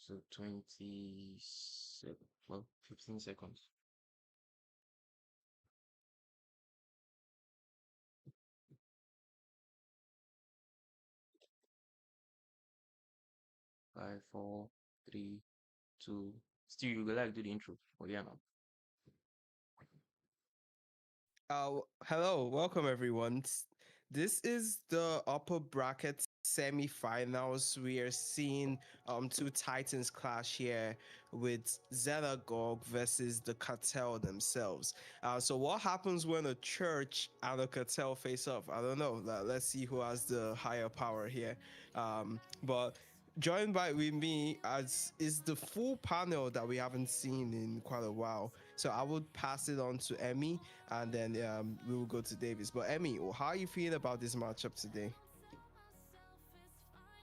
So 15 seconds. 5, 4, 3, 2. Still, you go like do the intro. Oh yeah, now. Hello, welcome everyone. This is the upper bracket semi-finals. We are seeing two Titans clash here with Xenagogue versus the Cartel themselves. So what happens when a church and a cartel face off? I don't know. Let's see who has the higher power here. But joined by with me as is the full panel that we haven't seen in quite a while. So I would pass it on to Emmy, and then we will go to Davis. But Emmy, how are you feeling about this matchup today?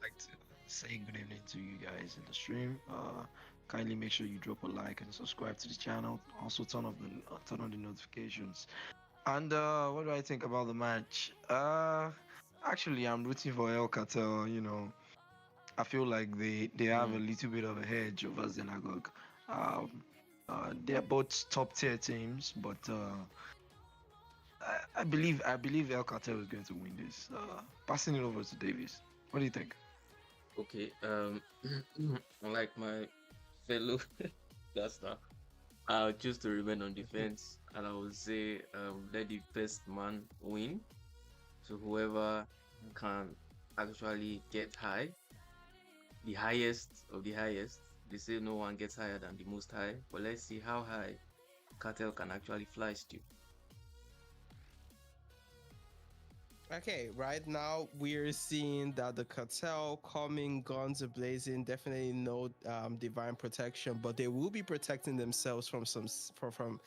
Like to say good evening to you guys in the stream. Kindly make sure you drop a like and subscribe to the channel. Also turn on the notifications. And what do I think about the match? Actually, I'm rooting for El Cartel. I feel like they have a Mm. little bit of a hedge over Xenagogue. Um, they're both top tier teams, but I believe El Cartel is going to win this. Passing it over to Davis. What do you think? Okay. Unlike my fellow caster, I'll choose to remain on defense, and I will say let the best man win. So whoever can actually get high, the highest of the highest. They say no one gets higher than the most high, but let's see how high Cartel can actually fly still. Okay, right now we're seeing that the cartel coming guns a blazing. Definitely no divine protection, but they will be protecting themselves from from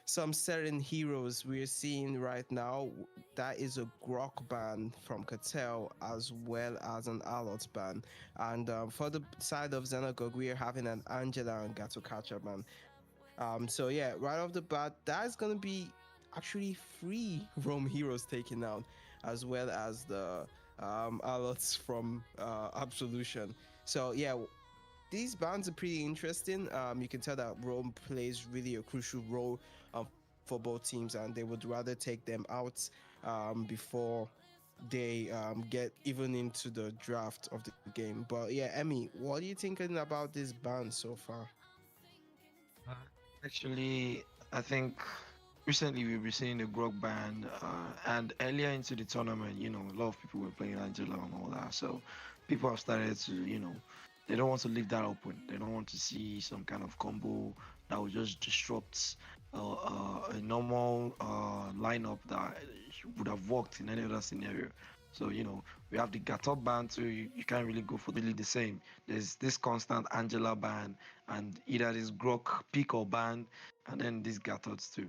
some certain heroes we're seeing right now. That is a Grok ban from Cartel as well as an Alot ban. And for the side of Xenagogue, we are having an Angela and Gato Catcher ban. So yeah, right off the bat, that's gonna be actually three Rome heroes taken out, as well as the Alots from Absolution. So yeah, these bands are pretty interesting. You can tell that Rome plays really a crucial role for both teams, and they would rather take them out before they get even into the draft of the game. But yeah, Emmy, what are you thinking about this band so far? Uh, Actually, I think recently we've been seeing the Grog band, and earlier into the tournament, a lot of people were playing Angela and all that. So people have started to, they don't want to leave that open. They don't want to see some kind of combo that will just disrupt a normal lineup that would have worked in any other scenario. So, we have the Gatop band, so you can't really go for the same. There's this constant Angela band and either this Grok pick or ban, and then these Gatots too.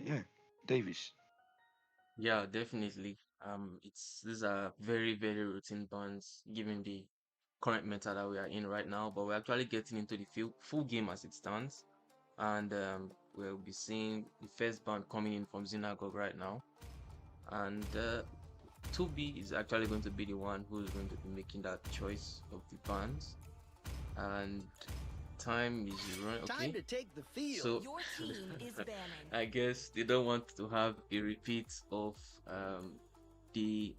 Yeah, Davis. Yeah, definitely. It's these are very, very routine bands given the current meta that we are in right now, but we're actually getting into the full game as it stands. And we'll be seeing the first band coming in from Xenagogue right now. And 2B is actually going to be the one who is going to be making that choice of the bands. And time is running. Time Okay, to take the field. so Your team is banning. I guess they don't want to have a repeat of the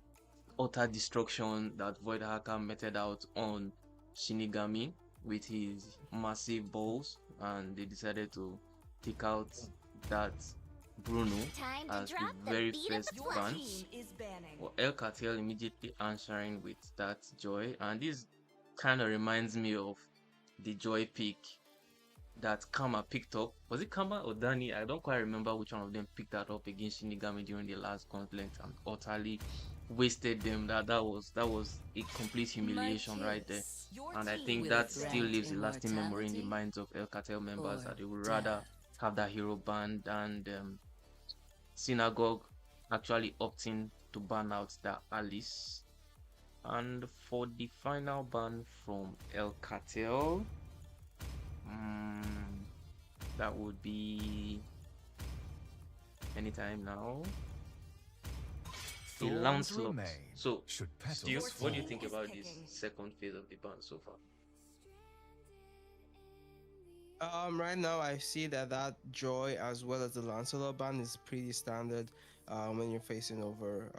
utter destruction that Void Hacker meted out on Shinigami with his massive balls, and they decided to take out that Bruno Time to as the drop the very beat of first the Your ban. team is banning. Well, El Cartel immediately answering with that Joy, and this kind of reminds me of the Joy pick that Kama picked up. Was it Kama or Danny? I don't quite remember which one of them picked that up against Shinigami during the last conflict and utterly wasted them. That was a complete My humiliation right there. kiss. Your And I team think will that still grant leaves a lasting memory in the immortality minds of El Cartel members or that they would rather death. have that hero banned and Synagogue actually opting to ban out that Alice. And for the final ban from El Cartel, mm, that would be anytime now. A Thorns Lancelot. remain So, should Stu, petals Your what do you fall. team think is about this picking. second phase of the ban so far? Right now I see that Joy as well as the Lancelot band is pretty standard. When you're facing over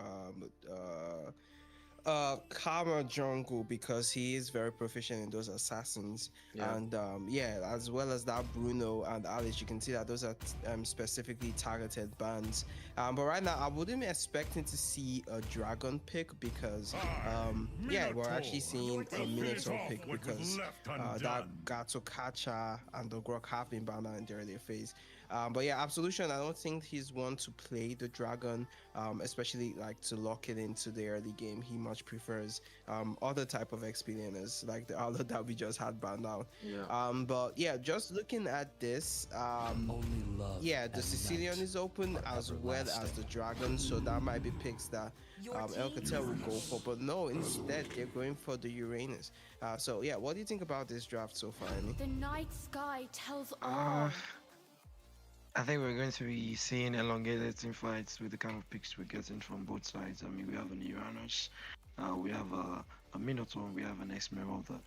Karma Jungle because he is very proficient in those assassins, Yeah. and yeah, as well as that Bruno and Alice, you can see that those are specifically targeted bans. But right now, I wouldn't be expecting to see a Dragon pick because yeah, we're actually Your seeing a team is Minotaur pick picking. because that Gatsukacha and the Grok have been banned out in the earlier phase. But yeah, Absolution, I don't think he's one to play the Dragon, especially like to lock it into the early game. He much prefers other type of experiences like the other that we just had banned out. Yeah. But yeah, just looking at this, Only love yeah, the and Sicilian night is open are as well as the everlasting. Dragon, so that might be picks that Your El team Catel has will go for. But no, instead they're going for the Uranus. So yeah, what do you think about this draft so far, Amy? The night sky tells Uh, all. I think we're going to be seeing elongated team fights with the kind of picks we're getting from both sides. I mean, we have an Uranus, we have a Minotaur, we have an Esmeralda.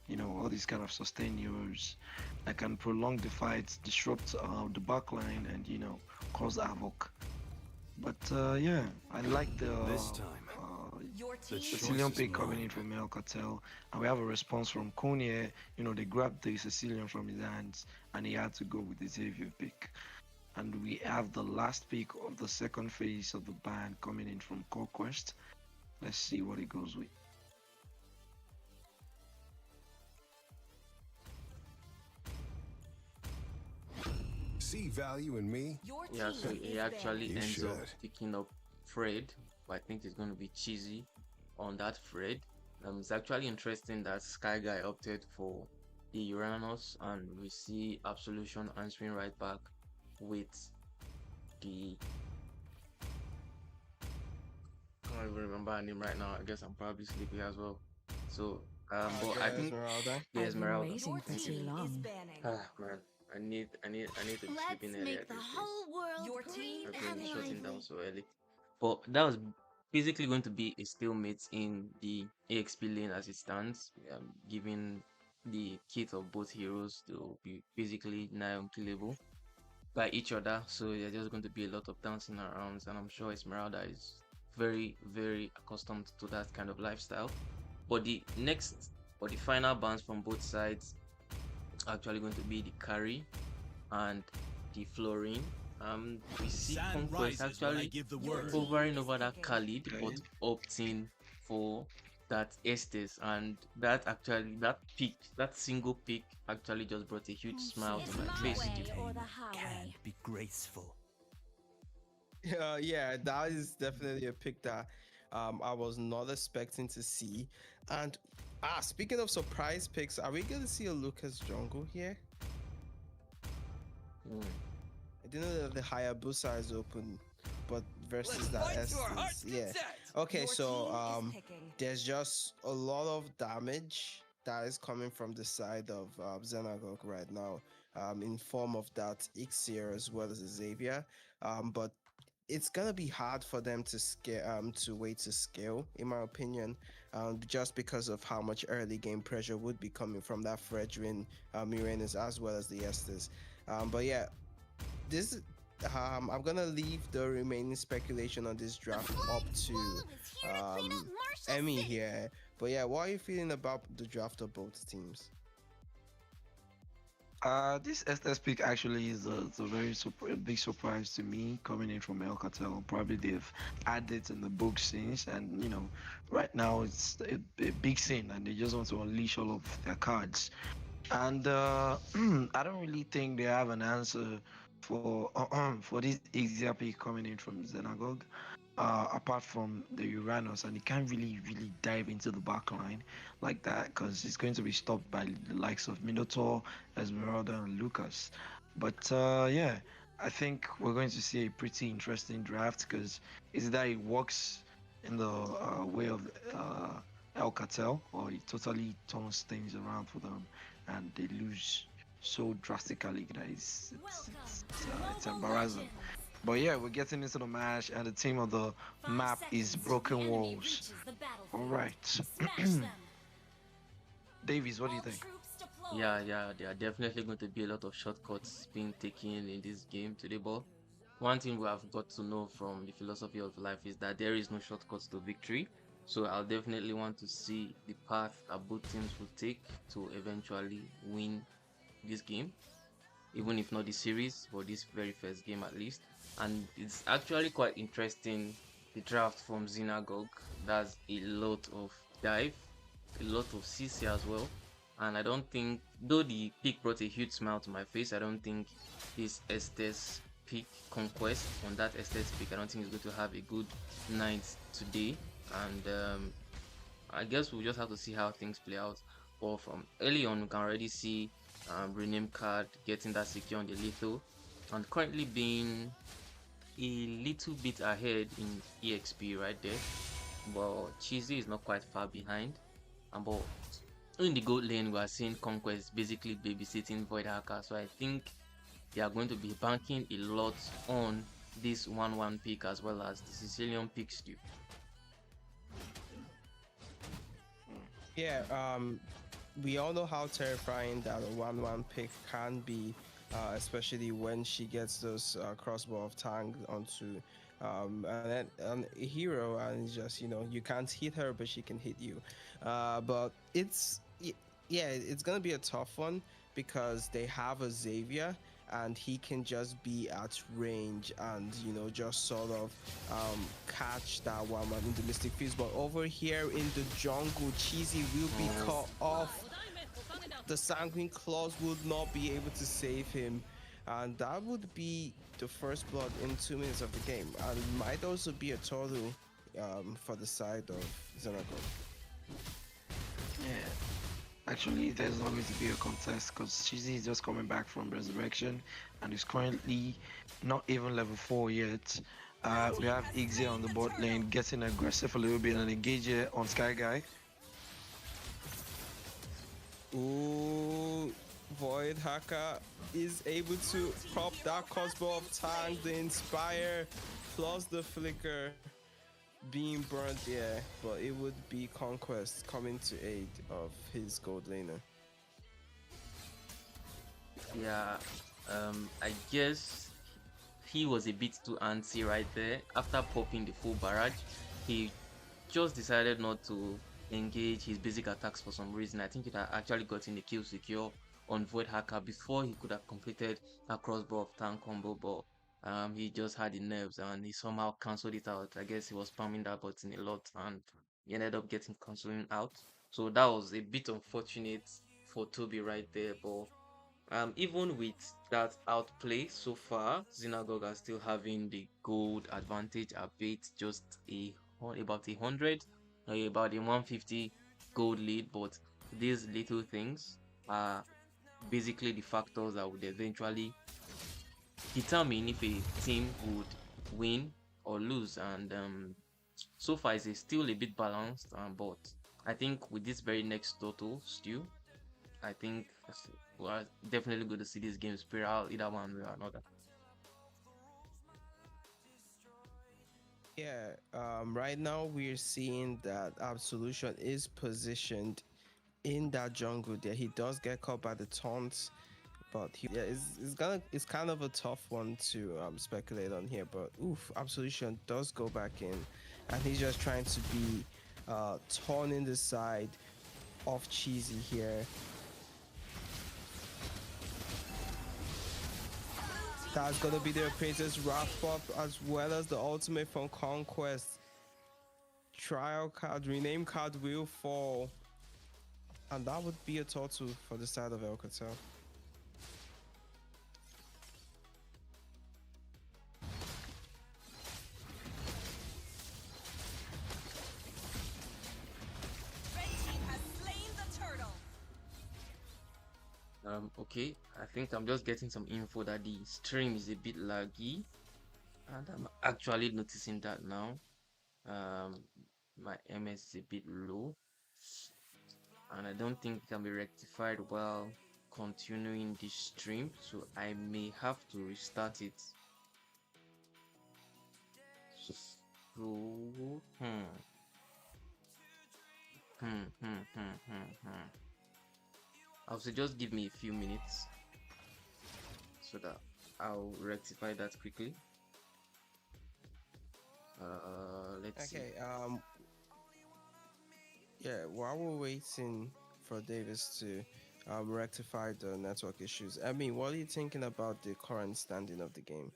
You know, all these kind of sustained heroes that can prolong the fights, disrupt the backline, and cause havoc. But yeah, I like the This time, Your The team Sicilian choice is pick coming mine. in from El Cartel, and we have a response from Kone. You know, they grabbed the Sicilian from his hands, and he had to go with the Xavier pick. And we have the last pick of the second phase of the band coming in from Conquest. Let's see what it goes with. See value in me? Your team Yeah, so is he actually You ends up should. picking up Fred, but I think it's going to be cheesy on that Fred. It's actually interesting that Sky Guy opted for the Uranus, and we see Absolution answering right back with the. I can't even remember her name right now. I guess I'm probably sleepy as well. So, but I think Esmeralda. the I've been Esmeralda. waiting Your for too team is long. banning. Ah man, I need to be Let's sleeping earlier make the these days. whole world Your green team I've is and been picking. shutting down lively. so early. But that was basically going to be a stalemate in the AXP lane as it stands, giving the kit of both heroes to be basically nigh unkillable by each other. So there's just going to be a lot of dancing around, and I'm sure Esmeralda is very, very accustomed to that kind of lifestyle. But the next or the final bans from both sides are actually going to be the carry and the flooring. We see Sun Conquest rises when I actually give the Your word. team hovering is over that picking. Khalid, but Okay. opting for that Estes, and that pick, that single pick actually just brought a huge smile to It's my my face. way or the highway. Can be graceful. Yeah, that is definitely a pick that I was not expecting to see. And speaking of surprise picks, are we gonna see a Lucas Jungle here? Mm. I didn't know that the Hayabusa is open, but versus that Estes, yeah. Okay, Your so team is picking. there's just a lot of damage that is coming from the side of Xenagogue right now, in form of that Ixir as well as Xavier. But it's gonna be hard for them to scale to wait to scale, in my opinion, just because of how much early game pressure would be coming from that Fredrin, Uranus as well as the Estes. But yeah, this I'm gonna leave the remaining speculation on this draft up to Emmy here. But yeah, what are you feeling about the draft of both teams? This SS pick actually is a very a big surprise to me coming in from El Cartel. Probably they've had it in the book since, and right now it's a big scene, and they just want to unleash all of their cards. And I don't really think they have an answer for this easier pick coming in from Xenagogue. Apart from the Uranus, and he can't really dive into the back line like that because it's going to be stopped by the likes of Minotaur, Esmeralda, and Lucas. But yeah, I think we're going to see a pretty interesting draft because it's that it works in the way of El Cartel, or it totally turns things around for them, and they lose so drastically that it's embarrassing. But yeah, we're getting into the match, and the team of the map is Broken Walls. All right, Davies, what do you think? Yeah, there are definitely going to be a lot of shortcuts being taken in this game today, but one thing we have got to know from the philosophy of life is that there is no shortcuts to victory. So I'll definitely want to see the path that both teams will take to eventually win this game, even if not the series, but this very first game at least. And it's actually quite interesting, the draft from Xenagogue. That's a lot of dive, a lot of CC as well. And I don't think, though the pick brought a huge smile to my face, I don't think this Estes pick conquest on that Estes pick, I don't think it's going to have a good night today. And I guess we'll just have to see how things play out. But from early on, we can already see rename card getting that secure on the lethal, and currently being a little bit ahead in EXP right there. But Cheesy is not quite far behind. And but in the gold lane, we are seeing Conquest basically babysitting Void Hacker. So I think they are going to be banking a lot on this 1-1 pick as well as the Sicilian picks too. Yeah, we all know how terrifying that a 1-1 pick can be, especially when she gets those crossbow of tank onto a hero, and it's just, you can't hit her, but she can hit you. But yeah, it's gonna be a tough one because they have a Xavier, and he can just be at range and just sort of catch that one man in the Mystic Fields. But over here in the jungle, Cheesy will be cut off. The Sanguine Claws would not be able to save him, and that would be the first blood in 2 minutes of the game, and might also be a total for the side of Xenagogue. Yeah. Actually, there's not going to be a contest because Cheesy is just coming back from Resurrection and is currently not even level 4 yet. We have Igze on the bot lane getting aggressive a little bit and engage here on Sky Guy. Ooh, Void Hacker is able to pop that crossbow of tank, the Inspire, plus the Flicker being burnt, yeah, but it would be Conquest coming to aid of his gold laner. Yeah, I guess he was a bit too antsy right there. After popping the full barrage, he just decided not to engage his basic attacks for some reason. I think it had actually gotten the kill secure on Void Hacker before he could have completed a crossbow of tank combo, but he just had the nerves and he somehow cancelled it out. I guess he was spamming that button a lot and he ended up getting cancelling out. So that was a bit unfortunate for Toby right there, but even with that outplay so far, Xenagogue are still having the gold advantage, a bit just about 100, about a 150 gold lead. But these little things are basically the factors that would eventually determine if a team would win or lose. And so far, it's still a bit balanced. But I think with this very next total, still. I think we're definitely going to see this game spiral either one way or another. Yeah, right now we're seeing that Absolution is positioned in that jungle there. He does get caught by the taunts, but yeah, it's kind of a tough one to speculate on here. But oof, Absolution does go back in, and he's just trying to be torn in the side of Cheesy here. That's gonna be their Princess wrap up as well as the ultimate from Conquest. Trial card, rename card will fall. And that would be a total for the side of El Cartel. Red team has slain the turtle. Okay, I think I'm just getting some info that the stream is a bit laggy, and I'm actually noticing that now. Um, my MS is a bit low, and I don't think it can be rectified while continuing this stream, so I may have to restart it. So, hmm. I'll say just give me a few minutes so that I'll rectify that quickly. Let's see. Okay. Yeah. While we're waiting for Davis to rectify the network issues, I mean, what are you thinking about the current standing of the game?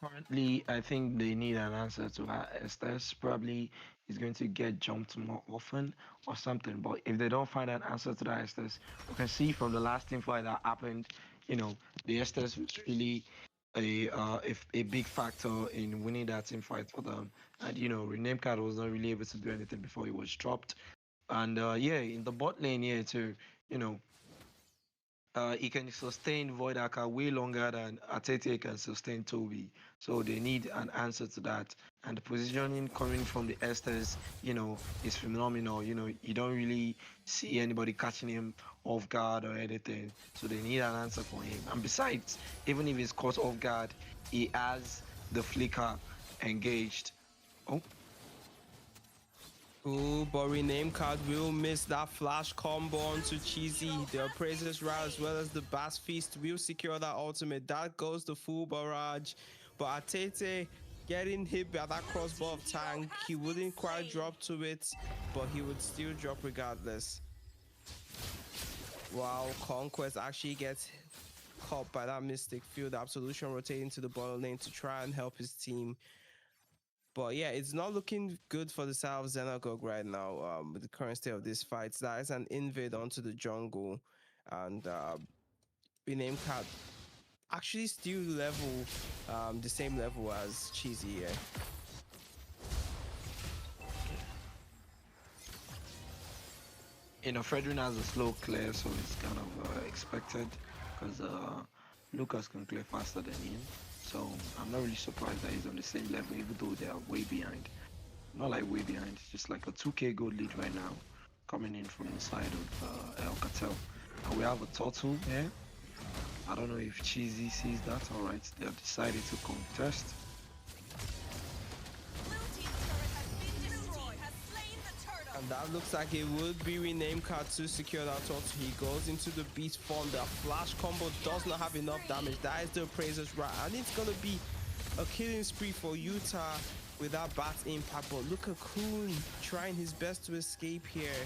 Currently, I think they need an answer to her. Estes probably is going to get jumped more often or something. But if they don't find an answer to that Estes, we can see from the last team fight that happened, you know, the Estes was really a big factor in winning that team fight for them. And Rename Card was not really able to do anything before he was dropped. And yeah, in the bot lane here too, you know, he can sustain Void Aka way longer than Atete can sustain Toby. So they need an answer to that. And the positioning coming from the Estes, is phenomenal. You don't really see anybody catching him off guard or anything. So they need an answer for him. And besides, even if he's caught off guard, he has the flicker engaged. Oh, Ooh, but rename card will miss that flash combo onto Cheesy. The Appraiser's Route as well as the Bass Feast will secure that ultimate. That goes the full barrage. But Atete getting hit by that crossbow of tank, he wouldn't quite drop to it, but he would still drop regardless. While Conquest actually gets caught by that Mystic Field, Absolution rotating to the bottom lane to try and help his team. But yeah, it's not looking good for the side of Xenagogue right now with the current state of this fight. So that is an invade onto the jungle. And rename card actually still level, the same level as Cheesy, yeah. Fredrin has a slow clear, so it's kind of expected because Lucas can clear faster than him. So I'm not really surprised that he's on the same level, even though they are way behind. Not like way behind, it's just like a 2k gold lead right now, coming in from the side of El Cartel. And we have a turtle here. I don't know if Cheesy sees that. Alright, they have decided to contest. Blue team's turret has been destroyed. Has slain the turtle. And that looks like it would be rename card to secure that turtle. He goes into the beast form. The flash combo does not have enough damage. That is the Appraiser's Route. And it's going to be a killing spree for Utah with that bat impact. But look at Kuhn trying his best to escape here.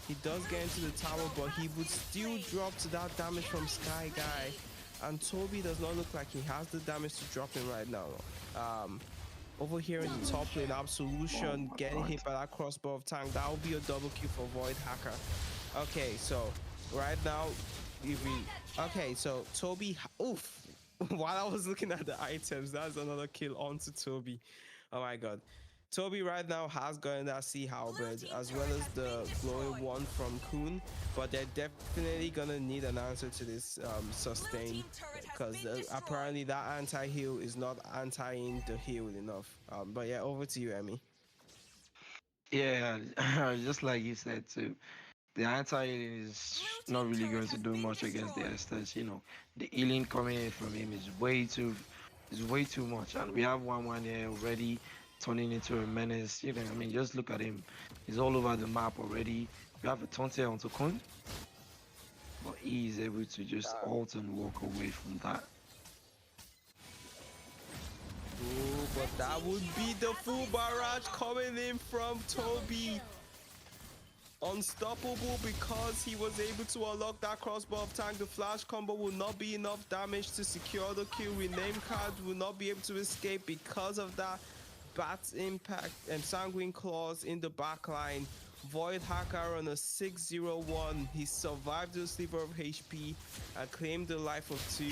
He does get into the tower, but he would still drop to that damage from Sky Guy. And Toby does not look like he has the damage to drop him right now. Over here in the top lane, Absolution getting hit by that crossbow of tank. That will be a double kill for Void Hacker. Okay, so right now, okay, so Toby, oof. While I was looking at the items, that's another kill onto Toby. Oh my god. Toby right now has gotten that Sea Halberd as well as the glowing one from Kuhn, but they're definitely gonna need an answer to this sustain because apparently that anti-heal is not anti-ing the heal enough. But yeah, over to you, Emmy. Yeah, just like you said too. The anti-healing is not really going to do much against the Estes. The healing coming in from him is way too much, and we have 1-1 here already turning into a menace. I mean, just look at him. He's all over the map already. We have a taunt here onto Kun, but he is able to just halt and walk away from that. Ooh, but that would be the full barrage coming in from Toby. Unstoppable because he was able to unlock that crossbow of tank. The flash combo will not be enough damage to secure the kill. Rename card will not be able to escape because of that bat impact and sanguine claws in the backline. Void Hacker on a 601. He survived the sliver of HP and claimed the life of 2.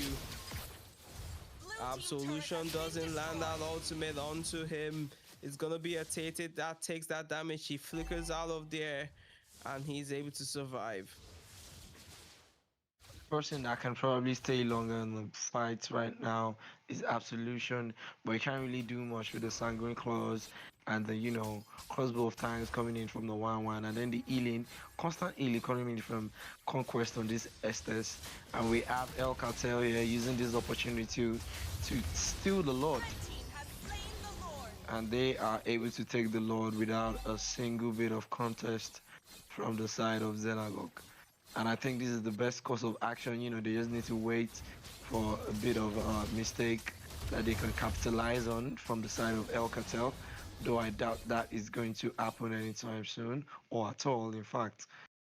Absolution doesn't land that ultimate onto him. It's gonna be a Tate that takes that damage. He flickers out of there and he's able to survive. Person that can probably stay longer in the fight right now is Absolution, but he can't really do much with the Sanguine Claws and the crossbow of tanks coming in from the 1-1, and then the healing, constant healing coming in from Conquest on this Estes. And we have El Cartel here using this opportunity to steal the Lord. Red team has slain the Lord. And they are able to take the Lord without a single bit of contest from the side of Xenagogue. And I think this is the best course of action. They just need to wait for a bit of a mistake that they can capitalize on from the side of El Cartel. Though I doubt that is going to happen anytime soon, or at all, in fact.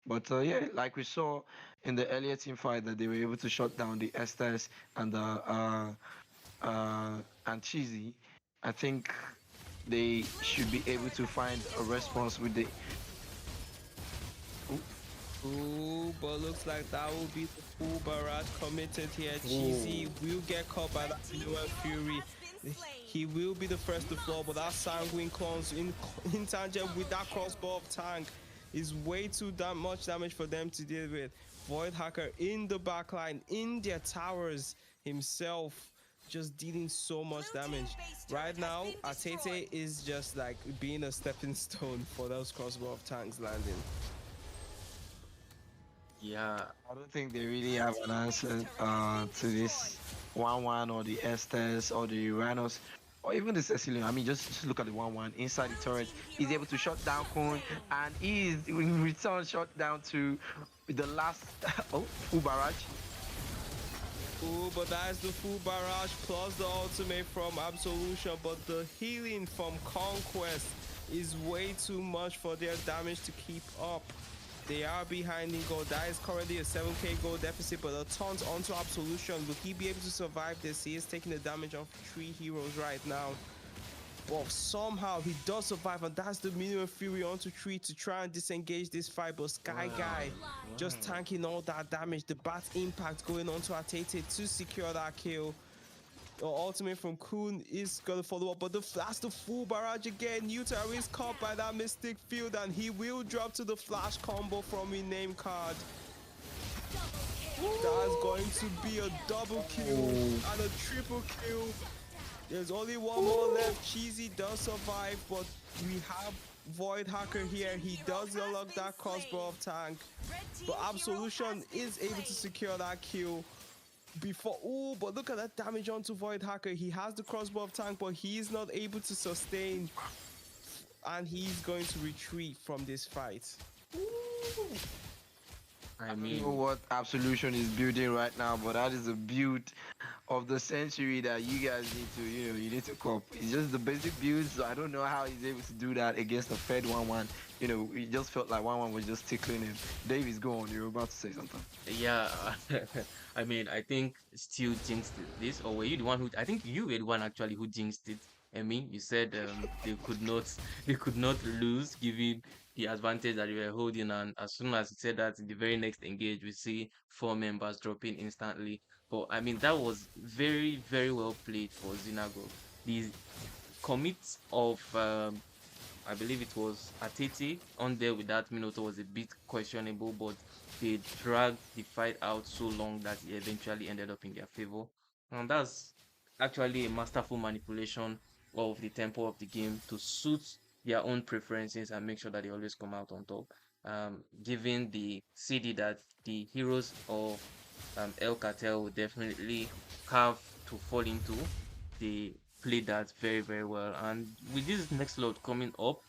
But yeah, like we saw in the earlier team fight, that they were able to shut down the Estes and the and Cheesy. I think they should be able to find a response with the. Ooh, but looks like that will be the full barrage committed here. Cheesy will get caught by that Noah Fury. He will be the first to fall, but that Sanguine clones in tangent with that crossbow of tank is way too much damage for them to deal with. Void Hacker in the backline, in their towers himself, just dealing so much damage. Right now, Atete is just like being a stepping stone for those crossbow of tanks landing. Yeah, I don't think they really have an answer to this 1-1 or the Estes or the Uranus or even the Cecilian. I mean, just look at the 1-1 inside the turret. He's able to shut down Kun, and he is in return shut down to the last oh, full barrage. Ooh, but that is the full barrage plus the ultimate from Absolution, but the healing from Conquest is way too much for their damage to keep up. They are behind in gold. That is currently a 7k gold deficit, but a tons onto Absolution. Will he be able to survive this? He is taking the damage of 3 heroes right now. But somehow he does survive, and that's the minimum fury onto 3 to try and disengage this fight. But Sky Guy just tanking all that damage. The bat impact going onto Atete to secure that kill. The ultimate from Kun is gonna follow up, but that's the full barrage again. Yuta is caught by that Mystic Field, and he will drop to the flash combo from his name card. That's going to be a double kill and a triple kill. There's only one more left. Cheesy does survive, but we have Void Hacker here. He does unlock that crossbow of tank, but Absolution is able to secure that kill before. Oh, but look at that damage onto Void Hacker. He has the crossbow of tank, but he's not able to sustain, and he's going to retreat from this fight. I I don't know mean, what Absolution is building right now, but that is a build of the century that you guys need to, you need to cop. It's just the basic builds. So I don't know how he's able to do that against a Fed 1-1. It just felt like 1-1 was just tickling him. Dave is gone. You're about to say something. yeah. I mean, I think Stu jinxed this, or were you the one who? I think you were the one actually who jinxed it. I mean, you said they could not they could not lose given the advantage that they were holding, and as soon as you said that, in the very next engage, we see 4 members dropping instantly. But I mean, that was very very well played for Xenagogue. The commit of I believe it was Atiti on there with that Minotaur was a bit questionable, but they dragged the fight out so long that it eventually ended up in their favor. And that's actually a masterful manipulation of the tempo of the game to suit their own preferences and make sure that they always come out on top. Given the CD that the heroes of El Cartel would definitely have to fall into, they played that very, very well. And with this next load coming up,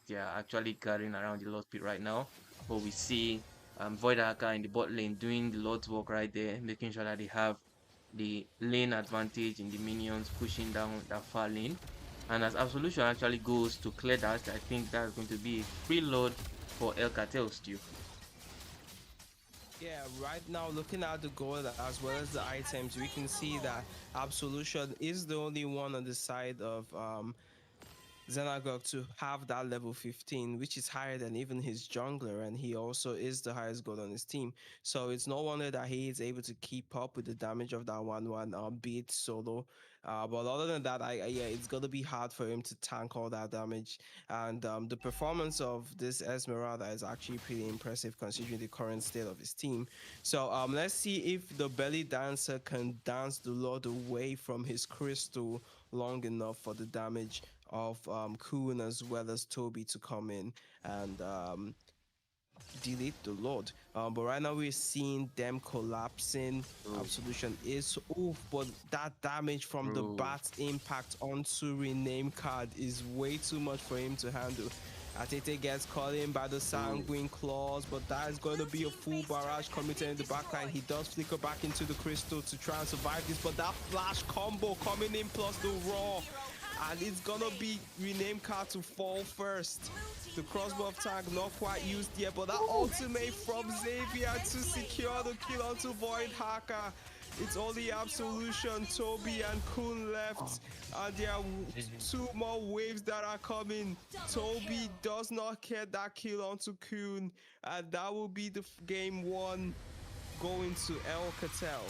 they are actually gathering around the Lord pit right now. But we see Void Hacker in the bot lane doing the Lord's work right there, making sure that they have the lane advantage in the minions pushing down that far lane. And as Absolution actually goes to clear that, I think that's going to be a free load for El Cartel Stew. Yeah, right now looking at the gold as well as the items, we can see that Absolution is the only one on the side of Xenagogue to have that level 15, which is higher than even his jungler, and he also is the highest gold on his team. So it's no wonder that he is able to keep up with the damage of that 1-1, beat solo. But other than that, yeah, it's gonna be hard for him to tank all that damage. And the performance of this Esmeralda is actually pretty impressive considering the current state of his team. So let's see if the belly dancer can dance the Lord away from his crystal long enough for the damage of Kuhn as well as Toby to come in and delete the Lord. But right now we're seeing them collapsing. Bro, Absolution is oof, but that damage from the bro. bat's impact onto rename card is way too much for him to handle. Atete gets caught in by the Ooh. Sanguine Claws, but that is going to be a full barrage committed in the backline. He does flicker back into the crystal to try and survive this, but that flash combo coming in plus the raw, and it's gonna be renamed card to fall first. The crossbow of tank not quite used yet, but that ultimate from Xavier to secure the kill onto Void Hacker. It's only Absolution, Toby, and Kun left, and there are two more waves that are coming. Toby does not get that kill onto Kun, and that will be the game one going to El Cartel.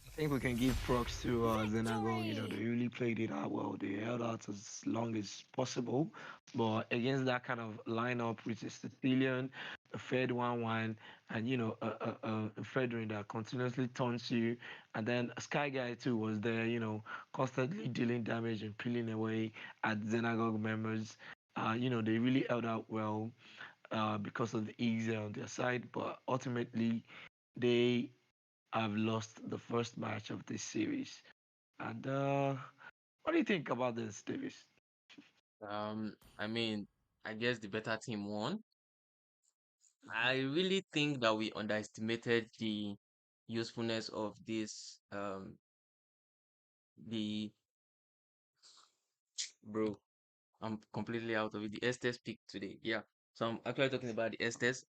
I think we can give props to Xenagogue. You know, they really played it out well. They held out as long as possible. But against that kind of lineup, which is Sicilian, a Fed 1-1, and, a Fredrin that continuously taunts you. And then Sky Guy, too, was there, constantly dealing damage and peeling away at Xenagogue members. They really held out well because of the ease on their side. But ultimately, they have lost the first match of this series. And what do you think about this, Davis? I mean, I guess the better team won. I really think that we underestimated the usefulness of this the bro. I'm completely out of it. The Estes pick today. Yeah. So I'm actually talking about the Estes.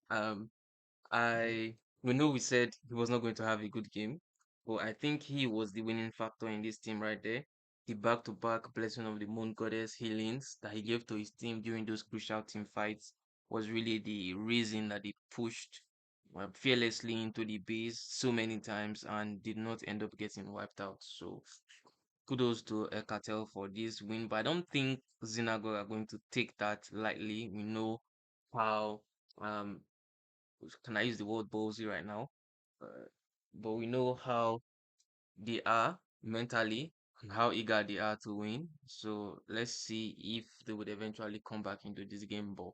I we know we said he was not going to have a good game, but I think he was the winning factor in this team right there. The back-to-back blessing of the Moon Goddess healings that he gave to his team during those crucial team fights was really the reason that they pushed fearlessly into the base so many times and did not end up getting wiped out. So kudos to Cartel for this win, but I don't think Xenagogue are going to take that lightly. We know how um can I use the word ballsy right now? Uh, but we know how they are mentally and how eager they are to win. So let's see if they would eventually come back into this game. But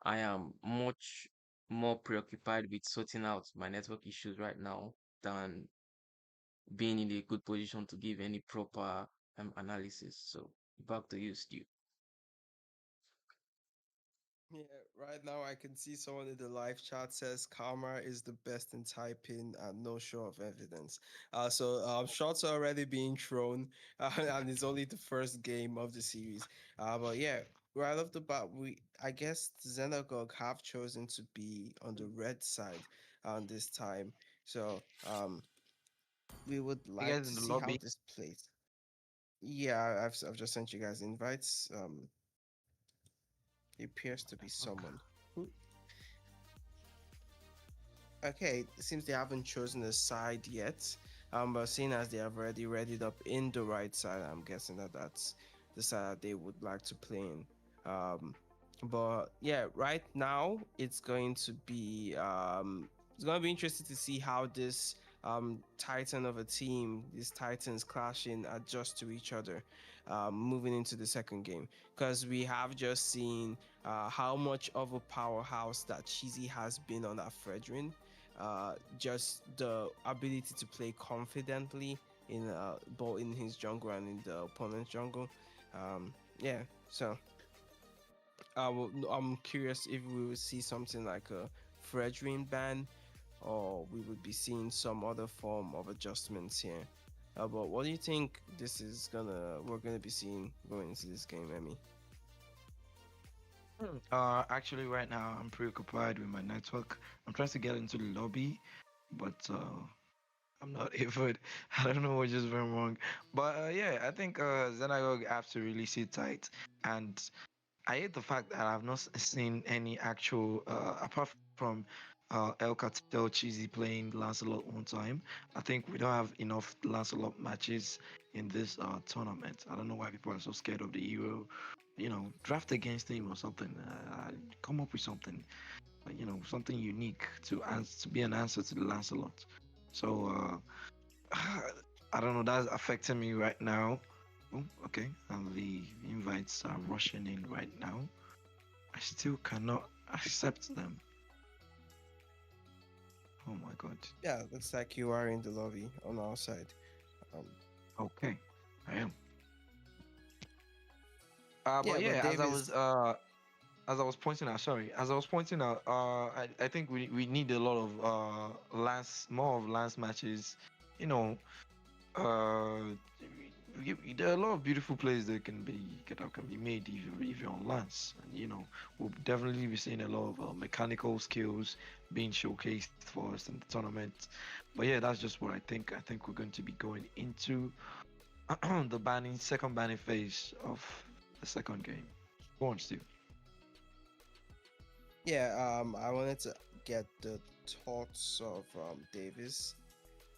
I am much more preoccupied with sorting out my network issues right now than being in a good position to give any proper analysis. So back to you, Stu. Yeah, right now I can see someone in the live chat says Karma is the best in typing and no show of evidence. Shots are already being thrown, and it's only the first game of the series. But yeah, right off the bat, I guess Xenagogue have chosen to be on the red side this time. So we would You like guys to in the see how lobby? this plays. Yeah, I've just sent you guys invites. It appears to be someone. Okay, it seems they haven't chosen a side yet. But seeing as they have already read it up in the right side, I'm guessing that that's the side that they would like to play in. But yeah, right now it's going to be interesting to see how this titan of a team, these titans clashing, adjust to each other, moving into the second game, because we have just seen how much of a powerhouse that Cheesy has been on that Fredrin, just the ability to play confidently in both in his jungle and in the opponent's jungle. Yeah, so I'm curious if we will see something like a Fredrin ban, or we would be seeing some other form of adjustments here. But what do you think we're gonna be seeing going into this game, Emmy? Actually, right now I'm preoccupied with my network. I'm trying to get into the lobby, but I'm not able. I don't know what just went wrong. But yeah, I think Xenagogue have to really sit tight. And I hate the fact that I've not seen any actual, apart from El Cartel Cheesy playing Lancelot one time. I think we don't have enough Lancelot matches in this tournament. I don't know why people are so scared of the hero. Draft against him or something. Come up with something, something unique to be an answer to the Lancelot. So I don't know. That's affecting me right now. Oh, okay. And the invites are rushing in right now. I still cannot accept them. Oh my god. Yeah, looks like you are in the lobby on our side. Um, Okay, I am. Yeah, But but yeah, Davis, as I was pointing out, sorry, as I was pointing out, I think we need a lot of more of lance matches. You know, uh, there are a lot of beautiful plays that can be made if you're on lance, and we'll definitely be seeing a lot of mechanical skills being showcased for us in the tournament. But yeah, that's just what I think. I think we're going to be going into the second banning phase of the second game. Go on, Steve. yeah, I wanted to get the thoughts of Davis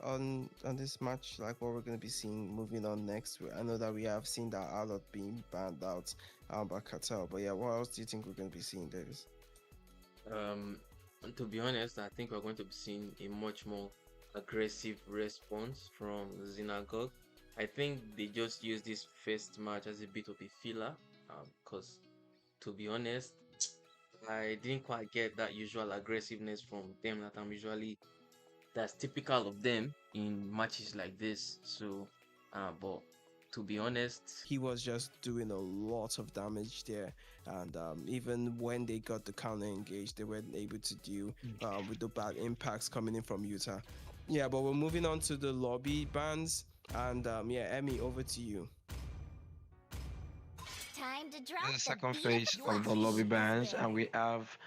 on this match, like what we're gonna be seeing moving on next. I know that we have seen that Alot being banned out by Cartel, but yeah, what else do you think we're gonna be seeing, Davis? Um, and to be honest, I think we're going to be seeing a much more aggressive response from Xenagogue. I think they just used this first match as a bit of a filler, because to be honest, I didn't quite get that usual aggressiveness from them that I'm usually that's typical of them in matches like this. So, but to be honest, He was just doing a lot of damage there, and even when they got the counter engaged, they weren't able to deal with the bad impacts coming in from Utah. Yeah, but we're moving on to the lobby bans, and yeah, Emmy, over to you. Time to This drop is the the second beat of phase the of the flash. lobby bans, and we have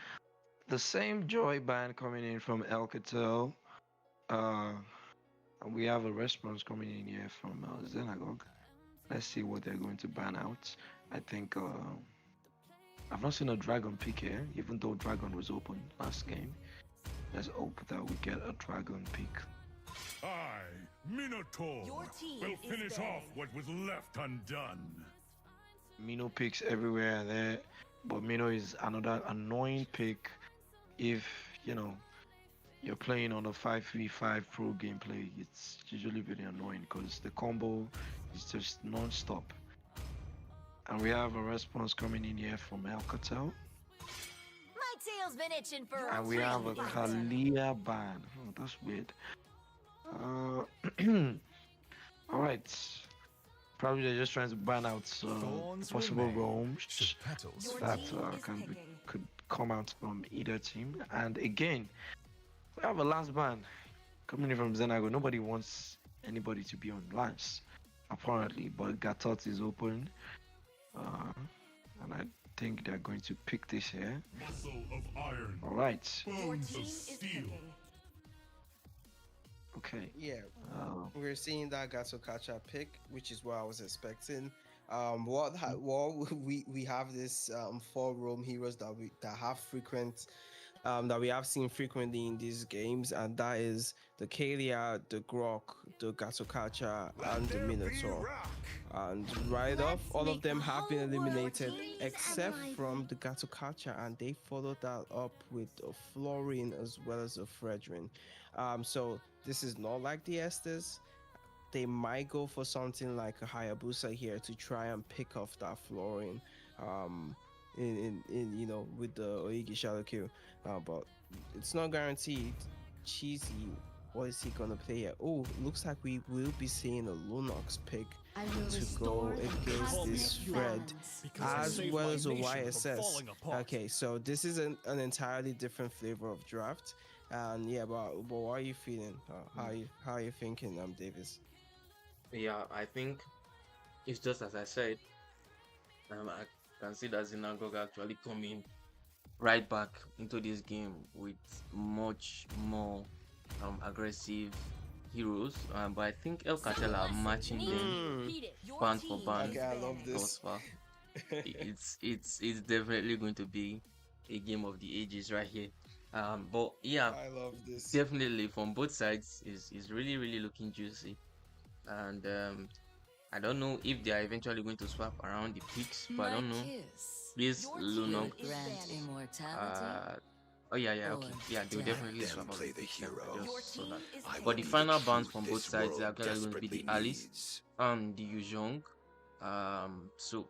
the same joy band coming in from Alcatel. Uh, and we have a response coming in here from Xenagogue. Let's see what they're going to ban out. I think I've not seen a dragon pick here, even though dragon was open last game. Let's hope that we get a dragon pick. I, Minotaur, Your team will is finish off banning. what was left undone. Mino picks everywhere there, but Mino is another annoying pick if you're playing on a 5v5 pro gameplay. It's usually very annoying because the combo is just non-stop. And we have a response coming in here from Alcatel. My tail's been itching for a And we have a real fight. Kalia ban. Oh, that's weird. All right. Probably they're just trying to ban out Thorns possible remain, roams should petals Your that team is can be, picking. could come out from either team. And again, we have a last ban coming in from Xenago. Nobody wants anybody to be on lance, apparently, but Gatot is open. And I think they're going to pick this here. Muscle of iron, All right. Your bones team of is steel. picking. Okay. Yeah, Uh, we're seeing that Gasokacha pick, which is what I was expecting. What we have this four roam heroes that have frequent that we have seen frequently in these games, and that is the Kalia, the Grok, the Gasokacha, and the Minotaur. And right off, Let's all of make them the have been whole eliminated world breathe except and from the Gasokacha, and they followed that up with a Florine as well as a Fredrin. So this is not like the Estes. They might go for something like a Hayabusa here to try and pick off that Florine. Um, in with the Oigi Shadow Q, but it's not guaranteed. Cheesy, what is he gonna play here? Oh, looks like we will be seeing a Lunox pick I will to restore go the against cosmic this Fred, balance. as well as a YSS. Okay, so this is an entirely different flavor of draft, and yeah, but what are you feeling? How are you thinking, Davis? yeah, I think it's just as I said. I can see that Xenagogue actually coming right back into this game with much more aggressive heroes. But I think El Cartel are matching them Your band for team band is Okay, I love banning. this. thus far. It's definitely going to be a game of the ages right here. But yeah, I love this. definitely from both sides is really looking juicy. And I don't know if they are eventually going to swap around the picks, but I don't know. Please, Your Lunong. team is banning. Uh, oh yeah, okay, yeah, they'll definitely Them swap out play the the picks. Yeah, I hero. Your just saw team that. is I But the banning. will be the final bans cute from both this sides are world actually going to be desperately the Alice needs. and the Yuzhong. So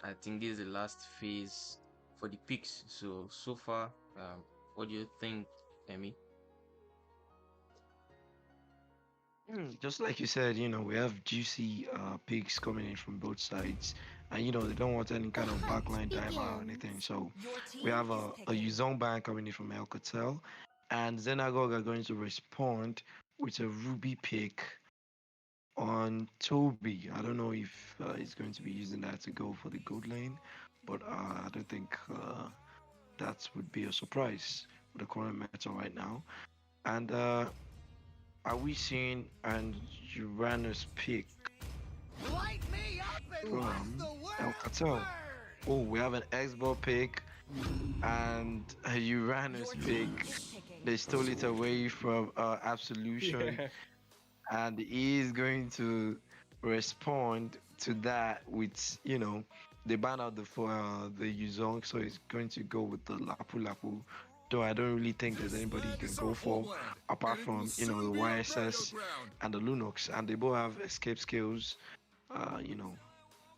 I think this is the last phase for the picks. So far, what do you think, Emmy? just like you said, we have juicy picks coming in from both sides, and they don't want any kind of backline timer or anything. So Your we team have is a picking. Yuzong ban coming in from El Cartel, and Xenagogue are going to respond with a Ruby pick on Toby. I don't know if he's going to be using that to go for the gold lane, but I don't think that would be a surprise with the current meta right now. And are we seeing an Uranus pick Light me up and watch from the El world Cartel? burn! Oh, we have an X-Ball pick and a Uranus Your pick. team is picking. They stole it away from Absolution, Yeah. and he is going to respond to that with they ban out the Yuzong, so he's going to go with the Lapu Lapu. Though I don't really think there's anybody he can go for apart from the YSS and the Lunox, and they both have escape skills. Uh, you know,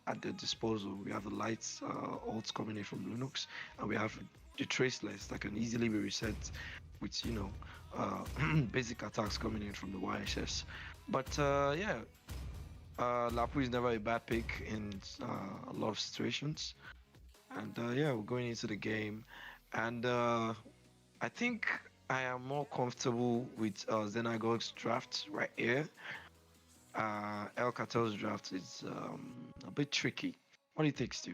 at their disposal. We have the lights ults coming in from Linux, and we have the traceless that can easily be reset with basic attacks coming in from the YSS. But yeah, Lapu is never a bad pick in a lot of situations. And yeah, we're going into the game, and I think I am more comfortable with Xenagogue's draft right here. El Cartel's draft is a bit tricky. What do you think, Stu?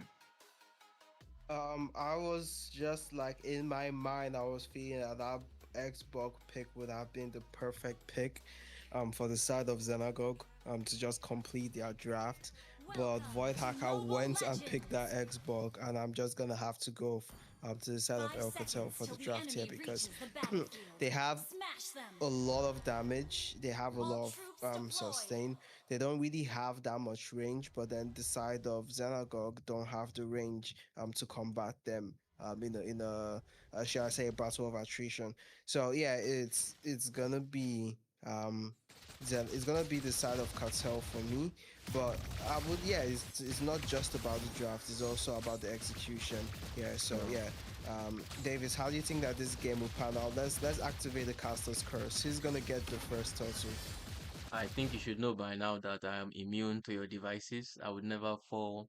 I was just like in my mind, I was feeling that that Xbox pick would have been the perfect pick, for the side of Xenagogue, to just complete their draft. But Void Hacker went and picked that Xbox, and I'm just gonna have to go to the side of El Catel for the draft here because they have a lot of damage. They have a lot of sustain. They don't really have that much range, but then the side of Xenagogue don't have the range to combat them in a shall I say a battle of attrition. So yeah, it's gonna be it's gonna be the side of Cartel for me. But I would yeah, it's not just about the draft, it's also about the execution. Yeah, so yeah. Davis, how do you think that this game will pan out? Let's activate the caster's curse. Who's gonna get the first turtle? I think you should know by now that I am immune to your devices. I would never fall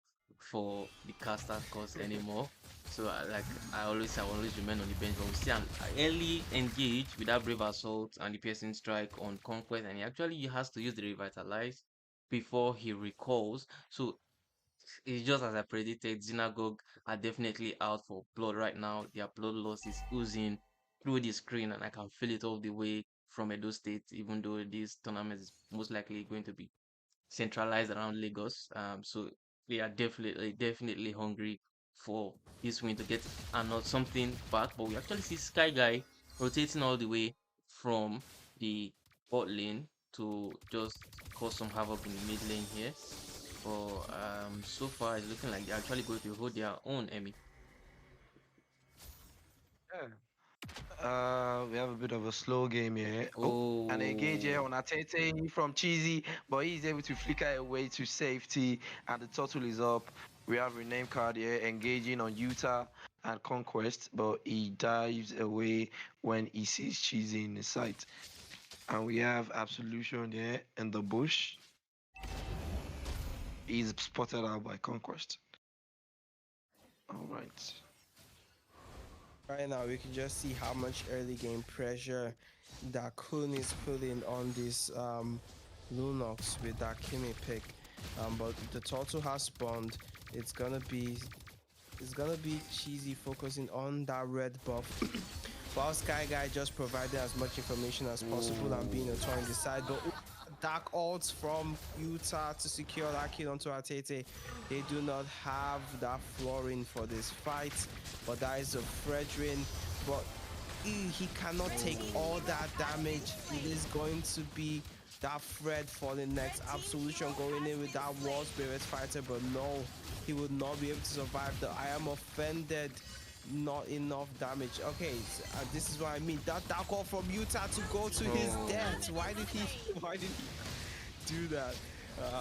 for the caster's curse anymore. So I always remain on the bench. But we see an early engage with that brave assault and the piercing strike on conquest, and he has to use the revitalize before he recalls. So it's just as I predicted. Xenagogue are definitely out for blood right now. Their blood loss is oozing through the screen, and I can feel it all the way from Edo State, even though this tournament is most likely going to be centralized around Lagos. So they are definitely hungry for this win to get another something back. But we actually see Sky Guy rotating all the way from the bot lane to just cause some havoc in the mid lane here. But so far it's looking like they're actually going to hold their own, Emmy. Yeah. We have a bit of a slow game here. Oh, an engage here Oh, on Atete from Cheesy, but he's able to flicker away to safety, and the turtle is up. We have rename card here engaging on Utah and Conquest, but he dives away when he sees Cheesy in the sight. And we have Absolution here in the bush. He's spotted out by Conquest. All right. Right now, we can just see how much early game pressure that Kun is putting on this Lunox with that Kimi pick. But the turtle has spawned. It's gonna be cheesy focusing on that red buff. While Sky Guy just provided as much information as possible and being a toy on the side. But dark ults from Utah to secure that kill onto Atete. They do not have that flooring for this fight, but that is a Fredrin. But he cannot take all that damage. It is going to be that Fred falling next. Absolution going in with that Wall Spirit fighter, but no, he would not be able to survive the I am offended. Not enough damage. Okay, so, this is what I mean. That dark call from Utah to go to his death. Why did he? Why did he do that?